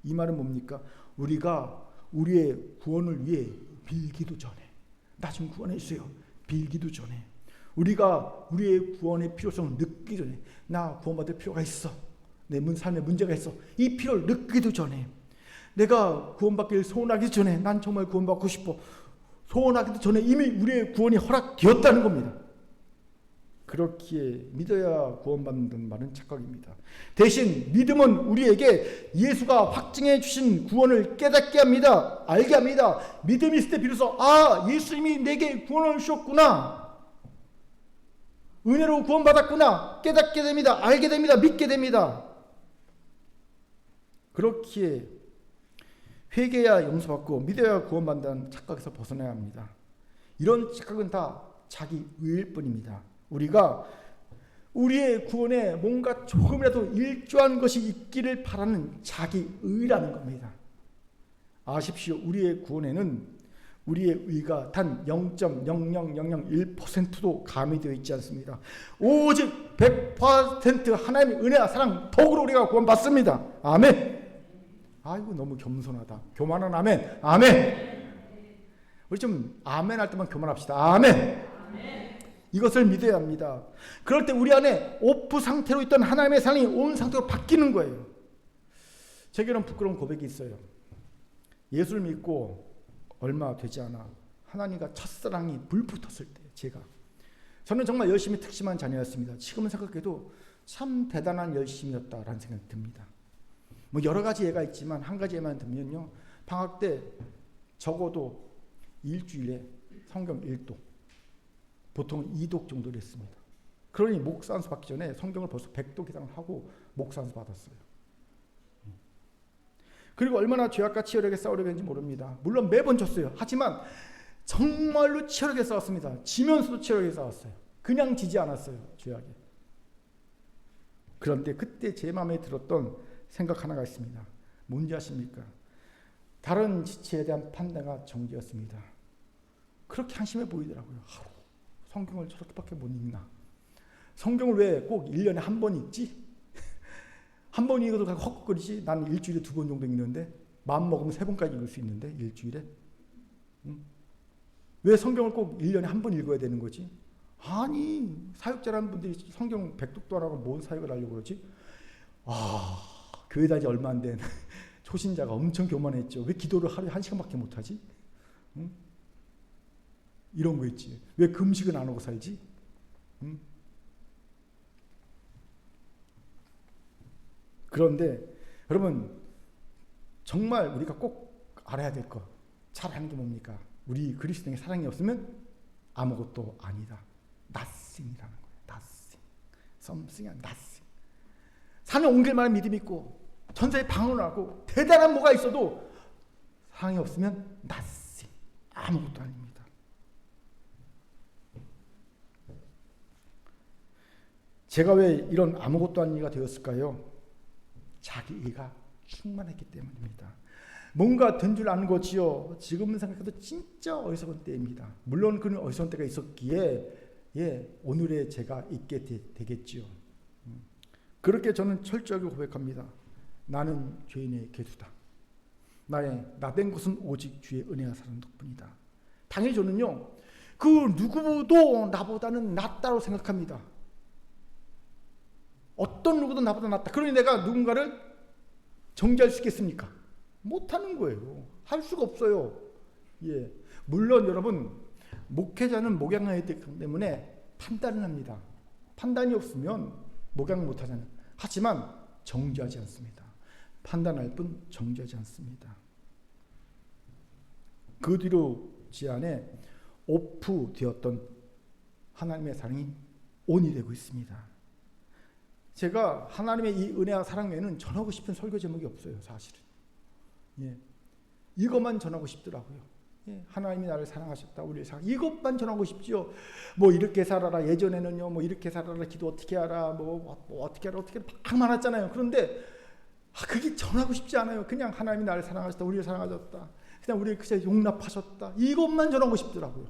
이 말은 뭡니까? 우리가 우리의 구원을 위해 빌기도 전에, 나 좀 구원해 주세요, 빌기도 전에, 우리가 우리의 구원의 필요성을 느끼기 전에, 나 구원받을 필요가 있어, 내 삶에 문제가 있어, 이 필요를 느끼기도 전에, 내가 구원받기를 소원하기 전에, 난 정말 구원받고 싶어, 소원하기도 전에 이미 우리의 구원이 허락되었다는 겁니다. 그렇기에 믿어야 구원받는다는 말은 착각입니다. 대신 믿음은 우리에게 예수가 확증해 주신 구원을 깨닫게 합니다. 알게 합니다. 믿음이 있을 때 비로소 예수님이 내게 구원을 주셨구나, 은혜로 구원받았구나 깨닫게 됩니다. 알게 됩니다. 믿게 됩니다. 그렇기에 회개해야 용서받고 믿어야 구원받는다는 착각에서 벗어나야 합니다. 이런 착각은 다 자기 의일 뿐입니다. 우리가 우리의 구원에 뭔가 조금이라도 일조한 것이 있기를 바라는 자기 의라는 겁니다. 아십시오. 우리의 구원에는 우리의 의가 단 0.00001%도 가미되어 있지 않습니다. 오직 100% 하나님의 은혜와 사랑 덕으로 우리가 구원받습니다. 아멘. 아이고 너무 겸손하다. 교만한 아멘. 아멘. 우리 좀 아멘 할 때만 교만합시다. 아멘. 이것을 믿어야 합니다. 그럴 때 우리 안에 오프 상태로 있던 하나님의 사랑이 온 상태로 바뀌는 거예요. 제게는 부끄러운 고백이 있어요. 예수를 믿고 얼마 되지 않아 하나님과 첫사랑이 불붙었을 때 저는 정말 열심히 특심한 자녀였습니다. 지금은 생각해도 참 대단한 열심이었다라는 생각이 듭니다. 뭐 여러 가지 예가 있지만 한 가지 예만 들면요, 방학 때 적어도 일주일에 성경 1독, 보통 2독 정도를 했습니다. 그러니 목사안수 받기 전에 성경을 벌써 100도 기상을 하고 목사안수 받았어요. 그리고 얼마나 죄악과 치열하게 싸우려고 했는지 모릅니다. 물론 매번 졌어요. 하지만 정말로 치열하게 싸웠습니다. 지면서도 치열하게 싸웠어요. 그냥 지지 않았어요. 죄악에. 그런데 그때 제 마음에 들었던 생각 하나가 있습니다. 뭔지 아십니까? 다른 지체에 대한 판단과 정죄였습니다. 그렇게 한심해 보이더라고요. 성경을 저렇게밖에 못 읽나? 성경을 왜 꼭 1년에 한 번 읽지? 한 번 읽어도 헛거리지? 난 일주일에 2번 정도 읽는데 마음 먹으면 3번까지 읽을 수 있는데 일주일에? 왜 성경을 꼭 1년에 한 번 읽어야 되는 거지? 아니, 사역자라는 분들이 성경 백독도 안 하고 뭔 사역을 하려고 그러지? 교회 다지 얼마 안 된 초신자가 엄청 교만했죠. 왜 기도를 하루에 1시간밖에 못하지? 이런 거 있지. 왜 금식은 안 하고 살지? 그런데 여러분, 정말 우리가 꼭 알아야 될 것, 잘하는 게 뭡니까? 우리 그리스도인의 사랑이 없으면 아무것도 아니다. nothing이라는 거예요. nothing. something이 아니라 nothing. 산에 옮길 만한 믿음이 있고 천사에 방언하고 대단한 뭐가 있어도 사랑이 없으면 nothing. 아무것도 아닙니다. 제가 왜 이런 아무것도 아닌 이가 되었을까요? 자기가 충만했기 때문입니다. 뭔가 된 줄 아는 거지요. 지금 생각해도 진짜 어리석은 때입니다. 물론 그는 어리석은 때가 있었기에 오늘의 제가 있게 되겠지요. 그렇게 저는 철저하게 고백합니다. 나는 죄인의 개수다. 나된 것은 오직 주의 은혜와 사랑 덕분이다. 당연히 저는요, 그 누구도 나보다는 낫다고 생각합니다. 어떤 누구도 나보다 낫다. 그러니 내가 누군가를 정죄할 수 있겠습니까? 못하는 거예요. 할 수가 없어요. 물론 여러분, 목회자는 목양해야 되기 때문에 판단을 합니다. 판단이 없으면 목양 못하잖아요. 하지만 정죄하지 않습니다. 판단할 뿐 정죄하지 않습니다. 그 뒤로 제 안에 오프되었던 하나님의 사랑이 온이 되고 있습니다. 제가 하나님의 이 은혜와 사랑 외에는 전하고 싶은 설교 제목이 없어요. 사실은. 이것만 전하고 싶더라고요. 하나님이 나를 사랑하셨다. 우리를 이것만 전하고 싶지요. 뭐 이렇게 살아라. 예전에는요. 뭐 이렇게 살아라. 기도 어떻게 하라. 뭐 어떻게 하라. 어떻게 막 많았잖아요. 그런데 그게 전하고 싶지 않아요. 그냥 하나님이 나를 사랑하셨다. 우리를 사랑하셨다. 그냥 우리를 그저 용납하셨다. 이것만 전하고 싶더라고요.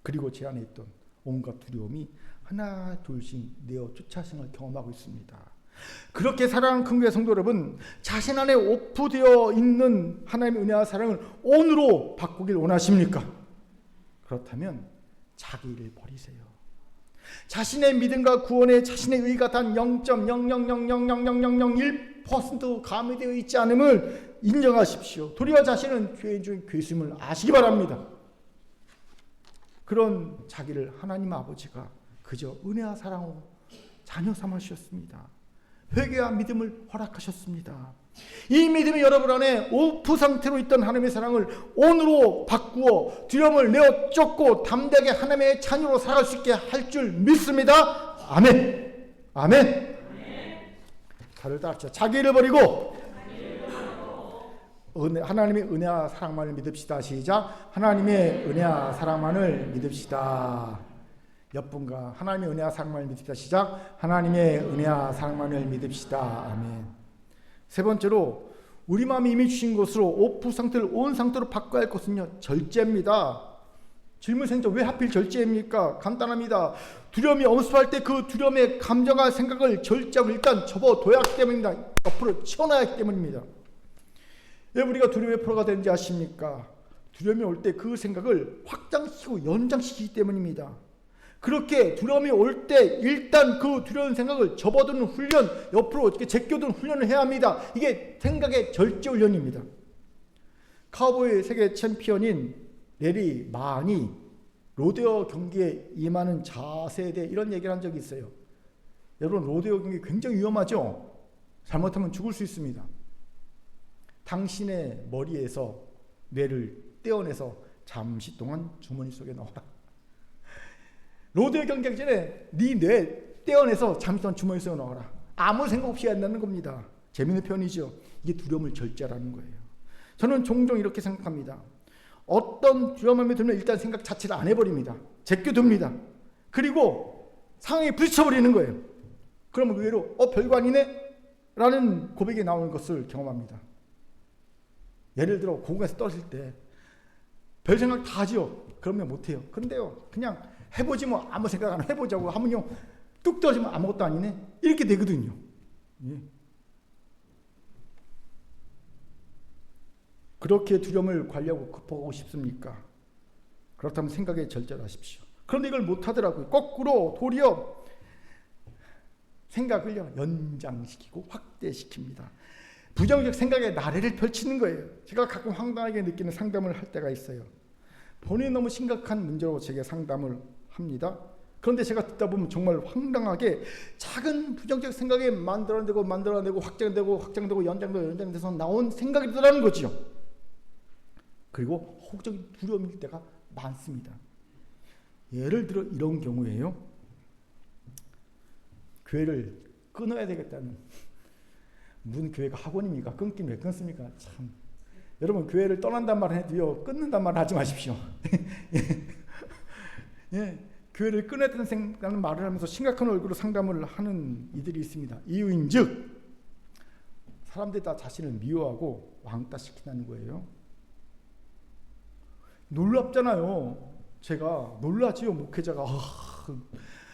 그리고 제 안에 있던 온갖 두려움이 하나 둘씩 내어 쫓아생을 경험하고 있습니다. 그렇게 사랑하는 큰교회 성도 여러분, 자신 안에 오프되어 있는 하나님의 은혜와 사랑을 온으로 바꾸길 원하십니까? 그렇다면 자기 일을 버리세요. 자신의 믿음과 구원에 자신의 의가 단 0.000000001% 가미되어 있지 않음을 인정하십시오. 도리어 자신은 죄인 중 죄수임을 아시기 바랍니다. 그런 자기를 하나님 아버지가 그저 은혜와 사랑으로 자녀 삼으셨습니다. 회개와 믿음을 허락하셨습니다. 이 믿음이 여러분 안에 오프 상태로 있던 하나님의 사랑을 온으로 바꾸어 두려움을 내어 쫓고 담대하게 하나님의 자녀로 살아갈 수 있게 할 줄 믿습니다. 아멘. 아멘. 다들 다 합시다. 자기를 버리고 하나님의 은혜와 사랑만을 믿읍시다. 시작. 하나님의 은혜와 사랑만을 믿읍시다. 옆분과 하나님의 은혜와 사랑만을 믿읍시다. 시작. 하나님의 은혜와 사랑만을 믿읍시다. 아멘. 세 번째로 우리 마음이 이미 주신 것으로 오프 상태를 온 상태로 바꿔야 할 것은요, 절제입니다. 질문 생겨, 왜 하필 절제입니까? 간단합니다. 두려움이 엄습할 때 그 두려움의 감정과 생각을 절제하고 일단 접어둬야 하기 때문입니다. 옆으로 치워놔야 하기 때문입니다. 왜 우리가 두려움의 프로가 되는지 아십니까? 두려움이 올 때 그 생각을 확장시키고 연장시키기 때문입니다. 그렇게 두려움이 올 때 일단 그 두려운 생각을 접어두는 훈련, 옆으로 이렇게 제껴두는 훈련을 해야 합니다. 이게 생각의 절제 훈련입니다. 카우보이 세계 챔피언인 레리 만이 로데오 경기에 임하는 자세에 대해 이런 얘기를 한 적이 있어요. 여러분, 로데오 경기 굉장히 위험하죠? 잘못하면 죽을 수 있습니다. 당신의 머리에서 뇌를 떼어내서 잠시 동안 주머니 속에 넣어라. 로드의 경쟁 전에 네 뇌 떼어내서 잠시 동안 주머니에 써 넣어라. 아무 생각 없이 한다는 겁니다. 재미있는 표현이죠. 이게 두려움을 절제하라는 거예요. 저는 종종 이렇게 생각합니다. 어떤 두려움이 들면 일단 생각 자체를 안 해버립니다. 제껴둡니다. 그리고 상황에 부딪혀버리는 거예요. 그러면 의외로 별거 아니네? 라는 고백이 나오는 것을 경험합니다. 예를 들어 공간에서 떨어질 때 별 생각 다 하죠. 그러면 못해요. 그런데요, 그냥 해보지 뭐 아무 생각 안 해보자고 하면요, 뚝 떨어지면 아무것도 아니네? 이렇게 되거든요. 예. 그렇게 두려움을 관리하고 극복하고 싶습니까? 그렇다면 생각에 절제하십시오. 그런데 이걸 못하더라고요. 거꾸로 도리어 생각을요 연장시키고 확대시킵니다. 부정적 생각에 나래를 펼치는 거예요. 제가 가끔 황당하게 느끼는 상담을 할 때가 있어요. 본인이 너무 심각한 문제로 제게 상담을 합니다. 그런데 제가 듣다 보면 정말 황당하게 작은 부정적 생각에 만들어내고 확장되고 연장돼서 나온 생각이더라는 거죠. 그리고 혹적인 두려움일 때가 많습니다. 예를 들어 이런 경우에요. 교회를 끊어야 되겠다는, 무슨 교회가 학원입니까? 끊긴 왜 끊습니까? 참, 여러분 교회를 떠난단 말을 해도요 끊는단 말을 하지 마십시오. 예, 교회를 끊어야 된다는 말을 하면서 심각한 얼굴로 상담을 하는 이들이 있습니다. 이유인즉 사람들이 다 자신을 미워하고 왕따시킨다는 거예요. 놀랍잖아요. 제가 놀라지요. 목회자가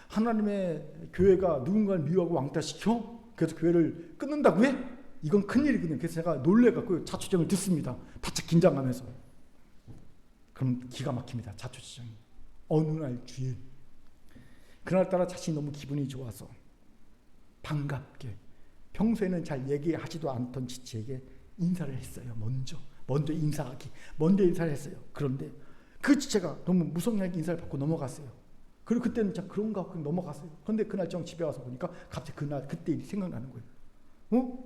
하나님의 교회가 누군가를 미워하고 왕따시켜? 그래서 교회를 끊는다고 해? 이건 큰일이거든요. 그래서 제가 놀래갖고 자초지종을 듣습니다. 바짝 긴장하면서. 그럼 기가 막힙니다. 자초지종이. 어느 날 주일, 그날따라 자신이 너무 기분이 좋아서 반갑게, 평소에는 잘 얘기하지도 않던 지체에게 인사를 했어요. 먼저 인사를 했어요. 그런데 그 지체가 너무 무성하게 인사를 받고 넘어갔어요. 그리고 그때는 진짜 그런가 하고 넘어갔어요. 그런데 그날 좀 집에 와서 보니까 갑자기 그때 일이 생각나는 거예요.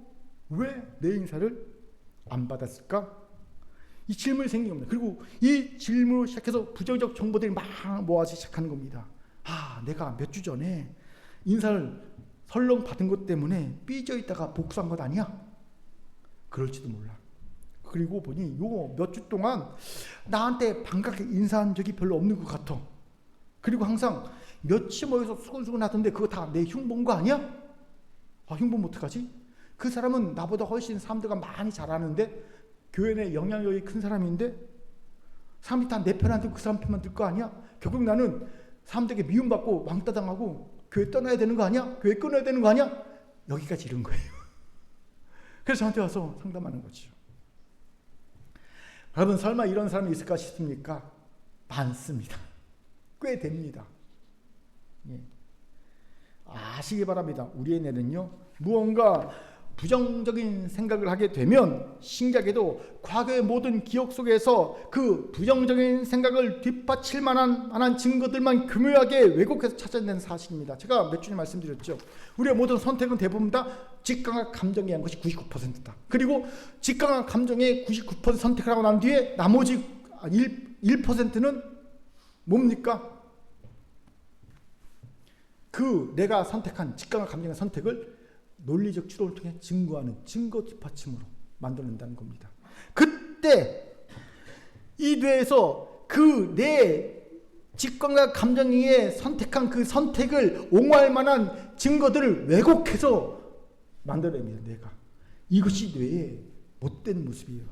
왜 내 인사를 안 받았을까? 이 질문이 생긴 겁니다. 그리고 이 질문을 시작해서 부정적 정보들이 막 모아지기 시작하는 겁니다. 내가 몇 주 전에 인사를 설렁 받은 것 때문에 삐져 있다가 복수한 것 아니야? 그럴지도 몰라. 그리고 보니 요 몇 주 동안 나한테 반갑게 인사한 적이 별로 없는 것 같아. 그리고 항상 며칠 모여서 수근수근 하던데 그거 다 내 흉본 거 아니야? 흉보면 어떡하지? 그 사람은 나보다 훨씬 사람들과 많이 잘하는데, 교회 내 영향력이 큰 사람인데 사람이 다 내 편 안 들고 그 사람 편만 들 거 아니야? 결국 나는 사람들에게 미움받고 왕따당하고 교회 떠나야 되는 거 아니야? 교회 끊어야 되는 거 아니야? 여기까지 이른 거예요. 그래서 저한테 와서 상담하는 거죠. 여러분, 설마 이런 사람이 있을까 싶습니까? 많습니다. 꽤 됩니다. 예. 아시기 바랍니다. 우리의 뇌는요, 무언가 부정적인 생각을 하게 되면 신기하게도 과거의 모든 기억 속에서 그 부정적인 생각을 뒷받칠 만한 증거들만 교묘하게 왜곡해서 찾아내는 사실입니다. 제가 몇 주에 말씀드렸죠. 우리의 모든 선택은 대부분 다 직감과 감정에 의한 것이 99%다. 그리고 직감과 감정에 99% 선택을 하고 난 뒤에 나머지 1%는 뭡니까? 그 내가 선택한 직감과 감정의 선택을 논리적 추론을 통해 증거하는 증거 뒷받침으로 만들어낸다는 겁니다. 그때 이 뇌에서 그 내 직감과 감정에 선택한 그 선택을 옹호할 만한 증거들을 왜곡해서 만들어냅니다. 뇌가. 이것이 뇌의 못된 모습이에요.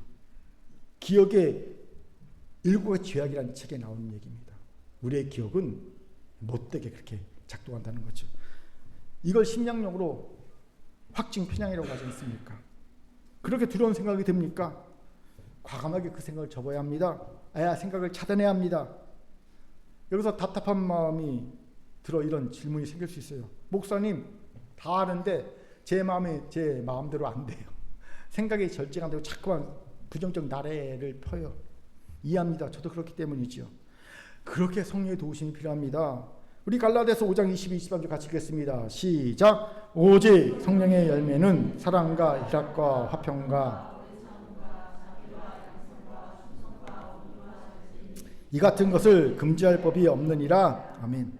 기억의 7가지 죄악이라는 책에 나오는 얘기입니다. 우리의 기억은 못되게 그렇게 작동한다는 거죠. 이걸 심리학용어로 확증 편향이라고 하지 않습니까? 그렇게 두려운 생각이 듭니까? 과감하게 그 생각을 접어야 합니다. 생각을 차단해야 합니다. 여기서 답답한 마음이 들어 이런 질문이 생길 수 있어요. 목사님, 다 아는데 제 마음이 제 마음대로 안 돼요. 생각이 절제가 안 되고 자꾸만 부정적 나래를 펴요. 이해합니다. 저도 그렇기 때문이죠. 그렇게 성령의 도우심이 필요합니다. 우리 갈라디아서 5장 22, 23절 같이 읽겠습니다. 시작. 오직 성령의 열매는 사랑과 희락과 화평과 이 같은 것을 금지할 법이 없느니라. 아멘.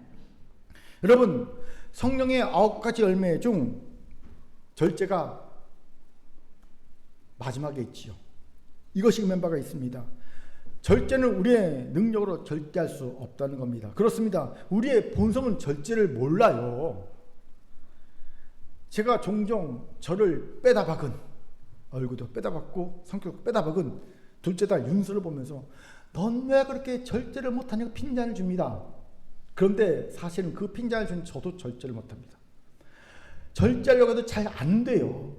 여러분, 성령의 9가지 열매 중 절제가 마지막에 있지요. 이것이 그 멤버가 있습니다. 절제는 우리의 능력으로 절제할 수 없다는 겁니다. 그렇습니다. 우리의 본성은 절제를 몰라요. 제가 종종 저를 빼다 박은, 얼굴도 빼다 박고 성격도 빼다 박은 둘째 딸 윤서를 보면서 넌 왜 그렇게 절제를 못하냐고 핀잔을 줍니다. 그런데 사실은 그 핀잔을 준 저도 절제를 못합니다. 절제하려고 해도 잘 안 돼요.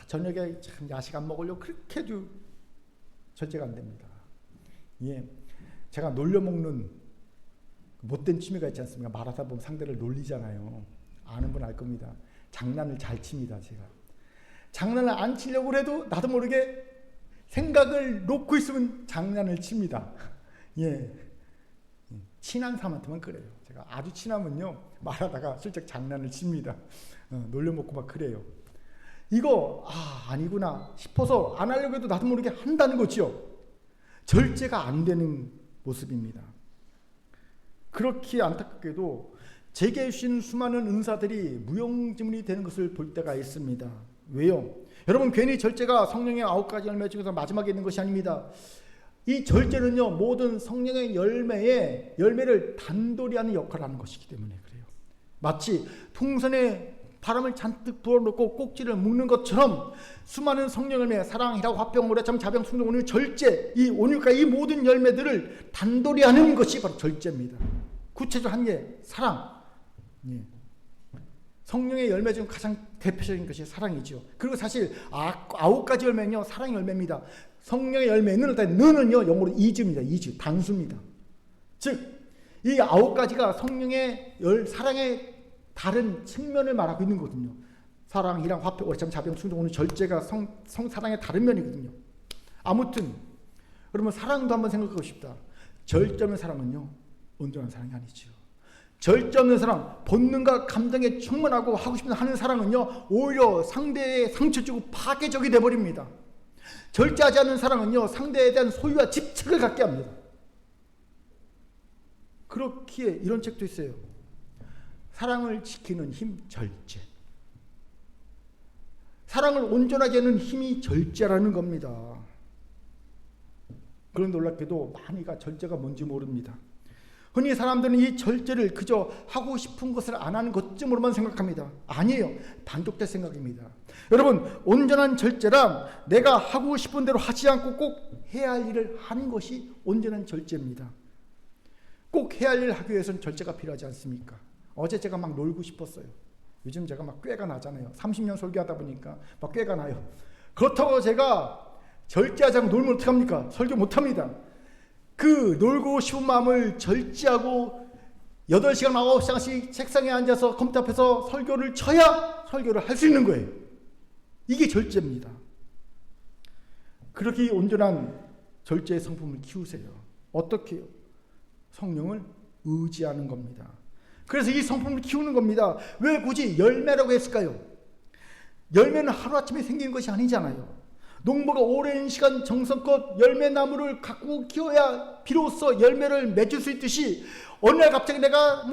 저녁에 참 야식 안 먹으려고 그렇게 해도 절제가 안 됩니다. 예, 제가 놀려먹는 못된 취미가 있지 않습니까? 말하다 보면 상대를 놀리잖아요. 아는 분 알 겁니다. 장난을 잘 칩니다. 제가 장난을 안 치려고 해도 나도 모르게 생각을 놓고 있으면 장난을 칩니다. 예, 친한 사람한테만 그래요. 제가 아주 친하면요 말하다가 슬쩍 장난을 칩니다. 놀려먹고 막 그래요. 이거 아니구나 싶어서 안 하려고 해도 나도 모르게 한다는 거죠. 절제가 안 되는 모습입니다. 그렇게 안타깝게도 제게 주신 수많은 은사들이 무용지물이 되는 것을 볼 때가 있습니다. 왜요? 여러분, 괜히 절제가 성령의 9가지 열매 중에서 마지막에 있는 것이 아닙니다. 이 절제는요, 모든 성령의 열매를 단돌이 하는 역할을 하는 것이기 때문에 그래요. 마치 풍선에 바람을 잔뜩 불어넣고 꼭지를 묶는 것처럼 수많은 성령 열매, 사랑, 희락, 화평, 오래참, 자병, 순종, 온유, 절제, 이 온유가 이 모든 열매들을 단돌이 하는 것이 바로 절제입니다. 구체적으로 한 개, 사랑. 예. 성령의 열매 중 가장 대표적인 것이 사랑이죠. 그리고 사실 9가지 열매는요, 사랑의 열매입니다. 성령의 열매는 는은요, 영어로 이즈입니다. 이즈, 단수입니다. 즉, 이 9가지가 성령의 사랑의 다른 측면을 말하고 있는 거거든요. 사랑, 희락, 화평, 오래참, 자병, 순종, 온유, 절제가 사랑의 다른 면이거든요. 아무튼 그러면 사랑도 한번 생각하고 싶다. 절제 없는 사랑은요, 온전한 사랑이 아니죠. 절제 없는 사랑, 본능과 감정에 충만하고 하고 싶은 하는 사랑은요, 오히려 상대에 상처 주고 파괴적이 되어버립니다. 절제하지 않는 사랑은요, 상대에 대한 소유와 집착을 갖게 합니다. 그렇기에 이런 책도 있어요. 사랑을 지키는 힘, 절제. 사랑을 온전하게 하는 힘이 절제라는 겁니다. 그런 놀랍게도 많이가 절제가 뭔지 모릅니다. 흔히 사람들은 이 절제를 그저 하고 싶은 것을 안 하는 것쯤으로만 생각합니다. 아니에요. 반복될 생각입니다. 여러분, 온전한 절제란 내가 하고 싶은 대로 하지 않고 꼭 해야 할 일을 하는 것이 온전한 절제입니다. 꼭 해야 할 일을 하기 위해서는 절제가 필요하지 않습니까? 어제 제가 막 놀고 싶었어요. 요즘 제가 막 꾀가 나잖아요. 30년 설교하다 보니까 막 꾀가 나요. 그렇다고 제가 절제하지 않고 놀면 어떡합니까? 설교 못합니다. 그 놀고 싶은 마음을 절제하고 8시간, 9시간씩 책상에 앉아서 컴퓨터 앞에서 설교를 쳐야 설교를 할 수 있는 거예요. 이게 절제입니다. 그렇게 온전한 절제의 성품을 키우세요. 어떻게요? 성령을 의지하는 겁니다. 그래서 이 성품을 키우는 겁니다. 왜 굳이 열매라고 했을까요? 열매는 하루아침에 생기는 것이 아니잖아요. 농부가 오랜 시간 정성껏 열매나무를 가꾸고 키워야 비로소 열매를 맺을 수 있듯이 어느 날 갑자기 내가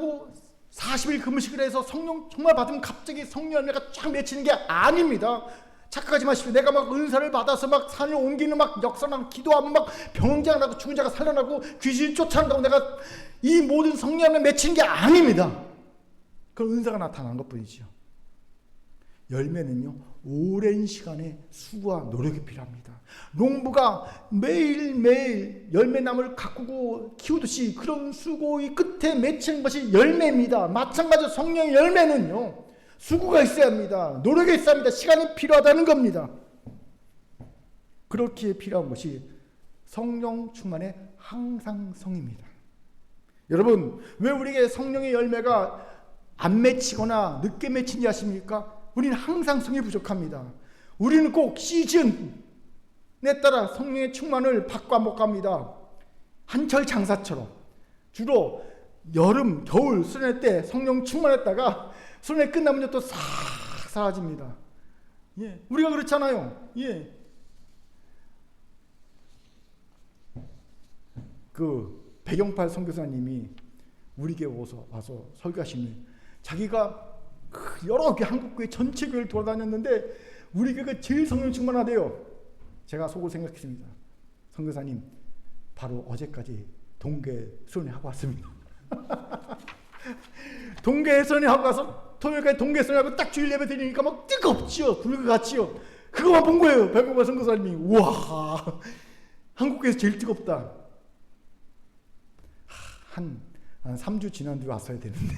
40일 금식을 해서 성령 정말 받으면 갑자기 성령 열매가 쫙 맺히는 게 아닙니다. 착각하지 마십시오. 내가 막 은사를 받아서 막 산을 옮기는 막 역사랑 기도하면 막 병자가 나고 죽은 자가 살아나고 귀신이 쫓아낸다고 내가 이 모든 성령 열매 맺히는 게 아닙니다. 그건 은사가 나타난 것뿐이죠. 열매는요, 오랜 시간의 수고와 노력이 필요합니다. 농부가 매일매일 열매나무를 가꾸고 키우듯이 그런 수고의 끝에 맺히는 것이 열매입니다. 마찬가지로 성령의 열매는요, 수고가 있어야 합니다. 노력이 있어야 합니다. 시간이 필요하다는 겁니다. 그렇기에 필요한 것이 성령 충만의 항상성입니다. 여러분, 왜 우리에게 성령의 열매가 안 맺히거나 늦게 맺힌지 아십니까? 우리는 항상성이 부족합니다. 우리는 꼭 시즌에 따라 성령의 충만을 받고 못 갑니다. 한철 장사처럼 주로 여름, 겨울, 수련회 때 성령 충만했다가 수련회 끝나면 또 싹 사라집니다. 예, 우리가 그렇잖아요. 예, 그 배경팔 선교사님이 우리 교회 와서 설교하시는 자기가 여러 개 한국교회 전체 교회를 돌아다녔는데 우리 교회가 제일 성령 충만하대요. 제가 속으로 생각했습니다. 선교사님, 바로 어제까지 동계 수련회하고 왔습니다. 동계 수련회하고 가서 토요일까지 동계 수련회하고 딱 주일 예배 드리니까 막 뜨겁지요. 불과 같지요. 그거만 본 거예요. 백오바 선교사님이. 우와, 한국교회에서 제일 뜨겁다. 한 3주 지난 뒤에 왔어야 되는데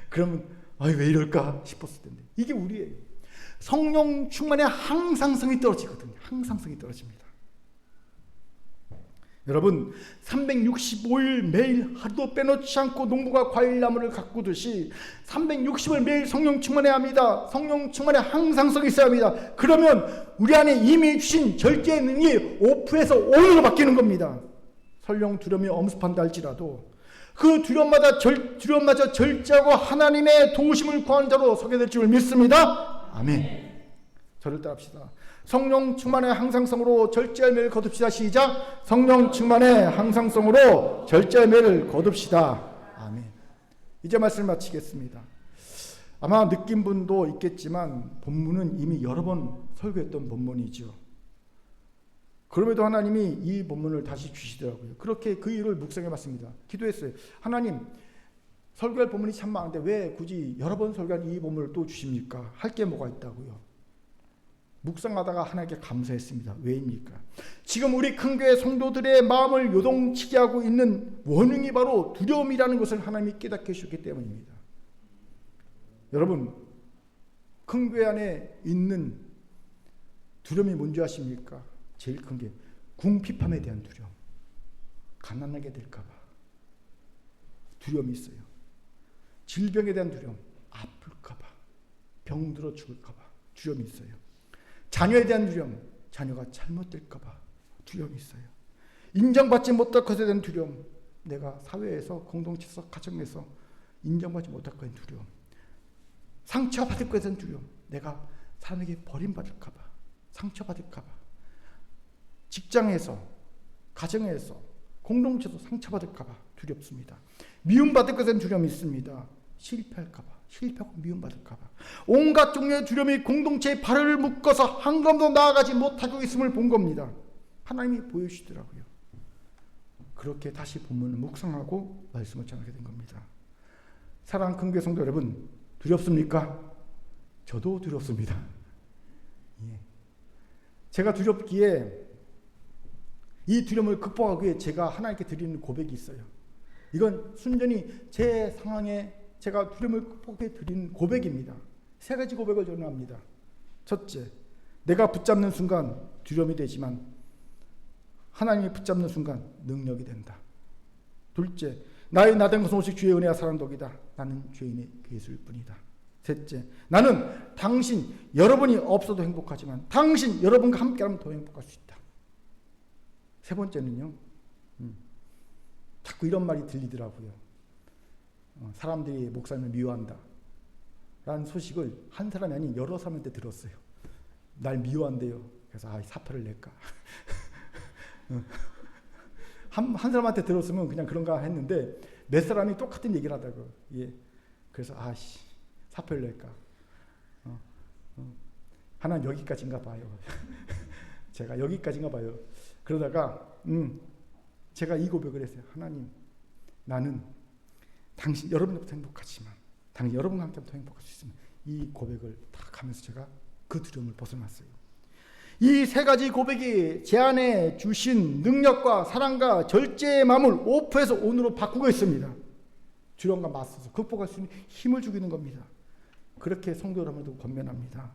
그러면 왜 이럴까 싶었을 텐데, 이게 우리의 성령 충만의 항상성이 떨어지거든요. 항상성이 떨어집니다. 여러분, 365일 매일 하루도 빼놓지 않고 농부가 과일나무를 가꾸듯이 360일 매일 성령 충만해야 합니다. 성령 충만의 항상성이 있어야 합니다. 그러면 우리 안에 이미 주신 절제의 능력이 오프에서 온으로 바뀌는 겁니다. 설령 두려움이 엄습한다 할지라도 그 두려움마저 절제하고 하나님의 도우심을 구하는 자로 서게 될 줄 믿습니다. 아멘. 저를 따라합시다. 성령 충만의 항상성으로 절제의 매를 거둡시다. 시작. 성령 충만의 항상성으로 절제의 매를 거둡시다. 아멘. 이제 말씀을 마치겠습니다. 아마 느낀 분도 있겠지만 본문은 이미 여러 번 설교했던 본문이죠. 그럼에도 하나님이 이 본문을 다시 주시더라고요. 그렇게 그 일을 묵상해 봤습니다. 기도했어요. 하나님, 설교할 본문이 참 많은데 왜 굳이 여러 번 설교한 이 본문을 또 주십니까? 할 게 뭐가 있다고요. 묵상하다가 하나님께 감사했습니다. 왜입니까? 지금 우리 큰교회 성도들의 마음을 요동치게 하고 있는 원흉이 바로 두려움이라는 것을 하나님이 깨닫게 해주셨기 때문입니다. 여러분, 큰교회 안에 있는 두려움이 뭔지 아십니까? 제일 큰 게 궁핍함에 대한 두려움, 가난하게 될까 봐 두려움이 있어요. 질병에 대한 두려움, 아플까 봐, 병들어 죽을까 봐 두려움이 있어요. 자녀에 대한 두려움, 자녀가 잘못될까 봐 두려움이 있어요. 인정받지 못할 것에 대한 두려움, 내가 사회에서, 공동체에서, 가정에서 인정받지 못할 것에 대한 두려움, 상처받을 것에 대한 두려움, 내가 사람에게 버림받을까 봐, 상처받을까 봐, 직장에서, 가정에서, 공동체에서 상처받을까 봐 두렵습니다. 미움받을 것에 대한 두려움이 있습니다. 실패할까 봐, 실패하고 미움받을까 봐, 온갖 종류의 두려움이 공동체에 발을 묶어서 한 걸음도 나아가지 못하고 있음을 본 겁니다. 하나님이 보여주시더라고요. 그렇게 다시 본문을 묵상하고 말씀을 전하게 된 겁니다. 사랑하는 큰교회 성도 여러분, 두렵습니까? 저도 두렵습니다. 예. 제가 두렵기에 이 두려움을 극복하기 위해 제가 하나님께 드리는 고백이 있어요. 이건 순전히 제 상황에 제가 두려움을 극복해 드리는 고백입니다. 3가지 고백을 저는 합니다. 첫째, 내가 붙잡는 순간 두려움이 되지만 하나님이 붙잡는 순간 능력이 된다. 둘째, 나의 나된 것은 오직 주의 은혜와 사랑 덕이다. 나는 죄인의 괴수일 뿐이다. 셋째, 나는 당신 여러분이 없어도 행복하지만 당신 여러분과 함께하면 더 행복할 수 있다. 세 번째는요, 자꾸 이런 말이 들리더라고요. 사람들이 목사님을 미워한다 라는 소식을 한 사람이 아닌 여러 사람한테 들었어요. 날 미워한대요. 그래서 사표를 낼까. 한 사람한테 들었으면 그냥 그런가 했는데 몇 사람이 똑같은 얘기를 하다고. 예. 그래서 사표를 낼까. 하나는 여기까지인가 봐요. 제가 여기까지인가 봐요. 그러다가 제가 이 고백을 했어요. 하나님, 나는 당신 여러분부터 행복하지만 당신 여러분과 함께부터 행복할 수 있으면, 이 고백을 딱 하면서 제가 그 두려움을 벗어났어요. 이 3가지 고백이 제 안에 주신 능력과 사랑과 절제의 마음을 오프에서 온으로 바꾸고 있습니다. 두려움과 맞서서 극복할 수 있는 힘을 주고 있는 겁니다. 그렇게 성도 여러분도 권면합니다.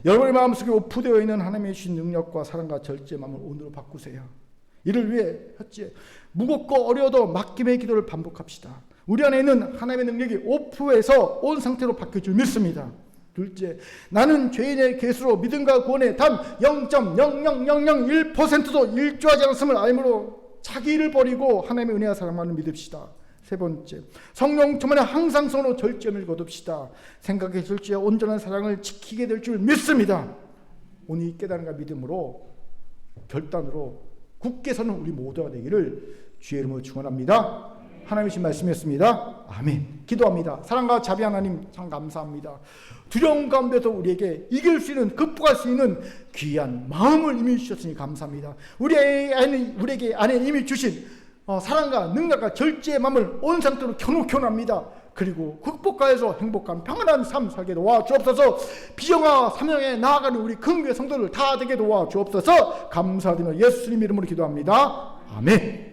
여러분의 마음속에 오프되어 있는 하나님의 주신 능력과 사랑과 절제의 마음을 온으로 바꾸세요. 이를 위해 첫째, 무겁고 어려워도 맡김의 기도를 반복합시다. 우리 안에 있는 하나님의 능력이 오프에서 온 상태로 바뀔 줄 믿습니다. 둘째, 나는 죄인의 괴수로 믿음과 구원에 단 0.00001%도 일조하지 않았음을 알므로 자기 일을 버리고 하나님의 은혜와 사랑만을 믿읍시다. 세 번째, 성령 충만의 항상성으로 절제를 거둡시다. 생각의 절제와 온전한 사랑을 지키게 될 줄 믿습니다. 오늘 이 깨달음과 믿음으로 결단으로 굳게 서는 우리 모두가 되기를 주의 이름으로 축원합니다. 하나님의 말씀이었습니다. 아멘. 기도합니다. 사랑과 자비 하나님 참 감사합니다. 두려움 가운데서 우리에게 이길 수 있는, 극복할 수 있는 귀한 마음을 이미 주셨으니 감사합니다. 우리에게 안에 이미 주신 사랑과 능력과 절제의 마음을 온 상태로 켜놓게 합니다. 그리고 극복하여서 행복한 평안한 삶 살게 도와주옵소서. 비전과 사명에 나아가는 우리 큰교회 성도들 다 되게 도와주옵소서. 감사드리며 예수님 이름으로 기도합니다. 아멘.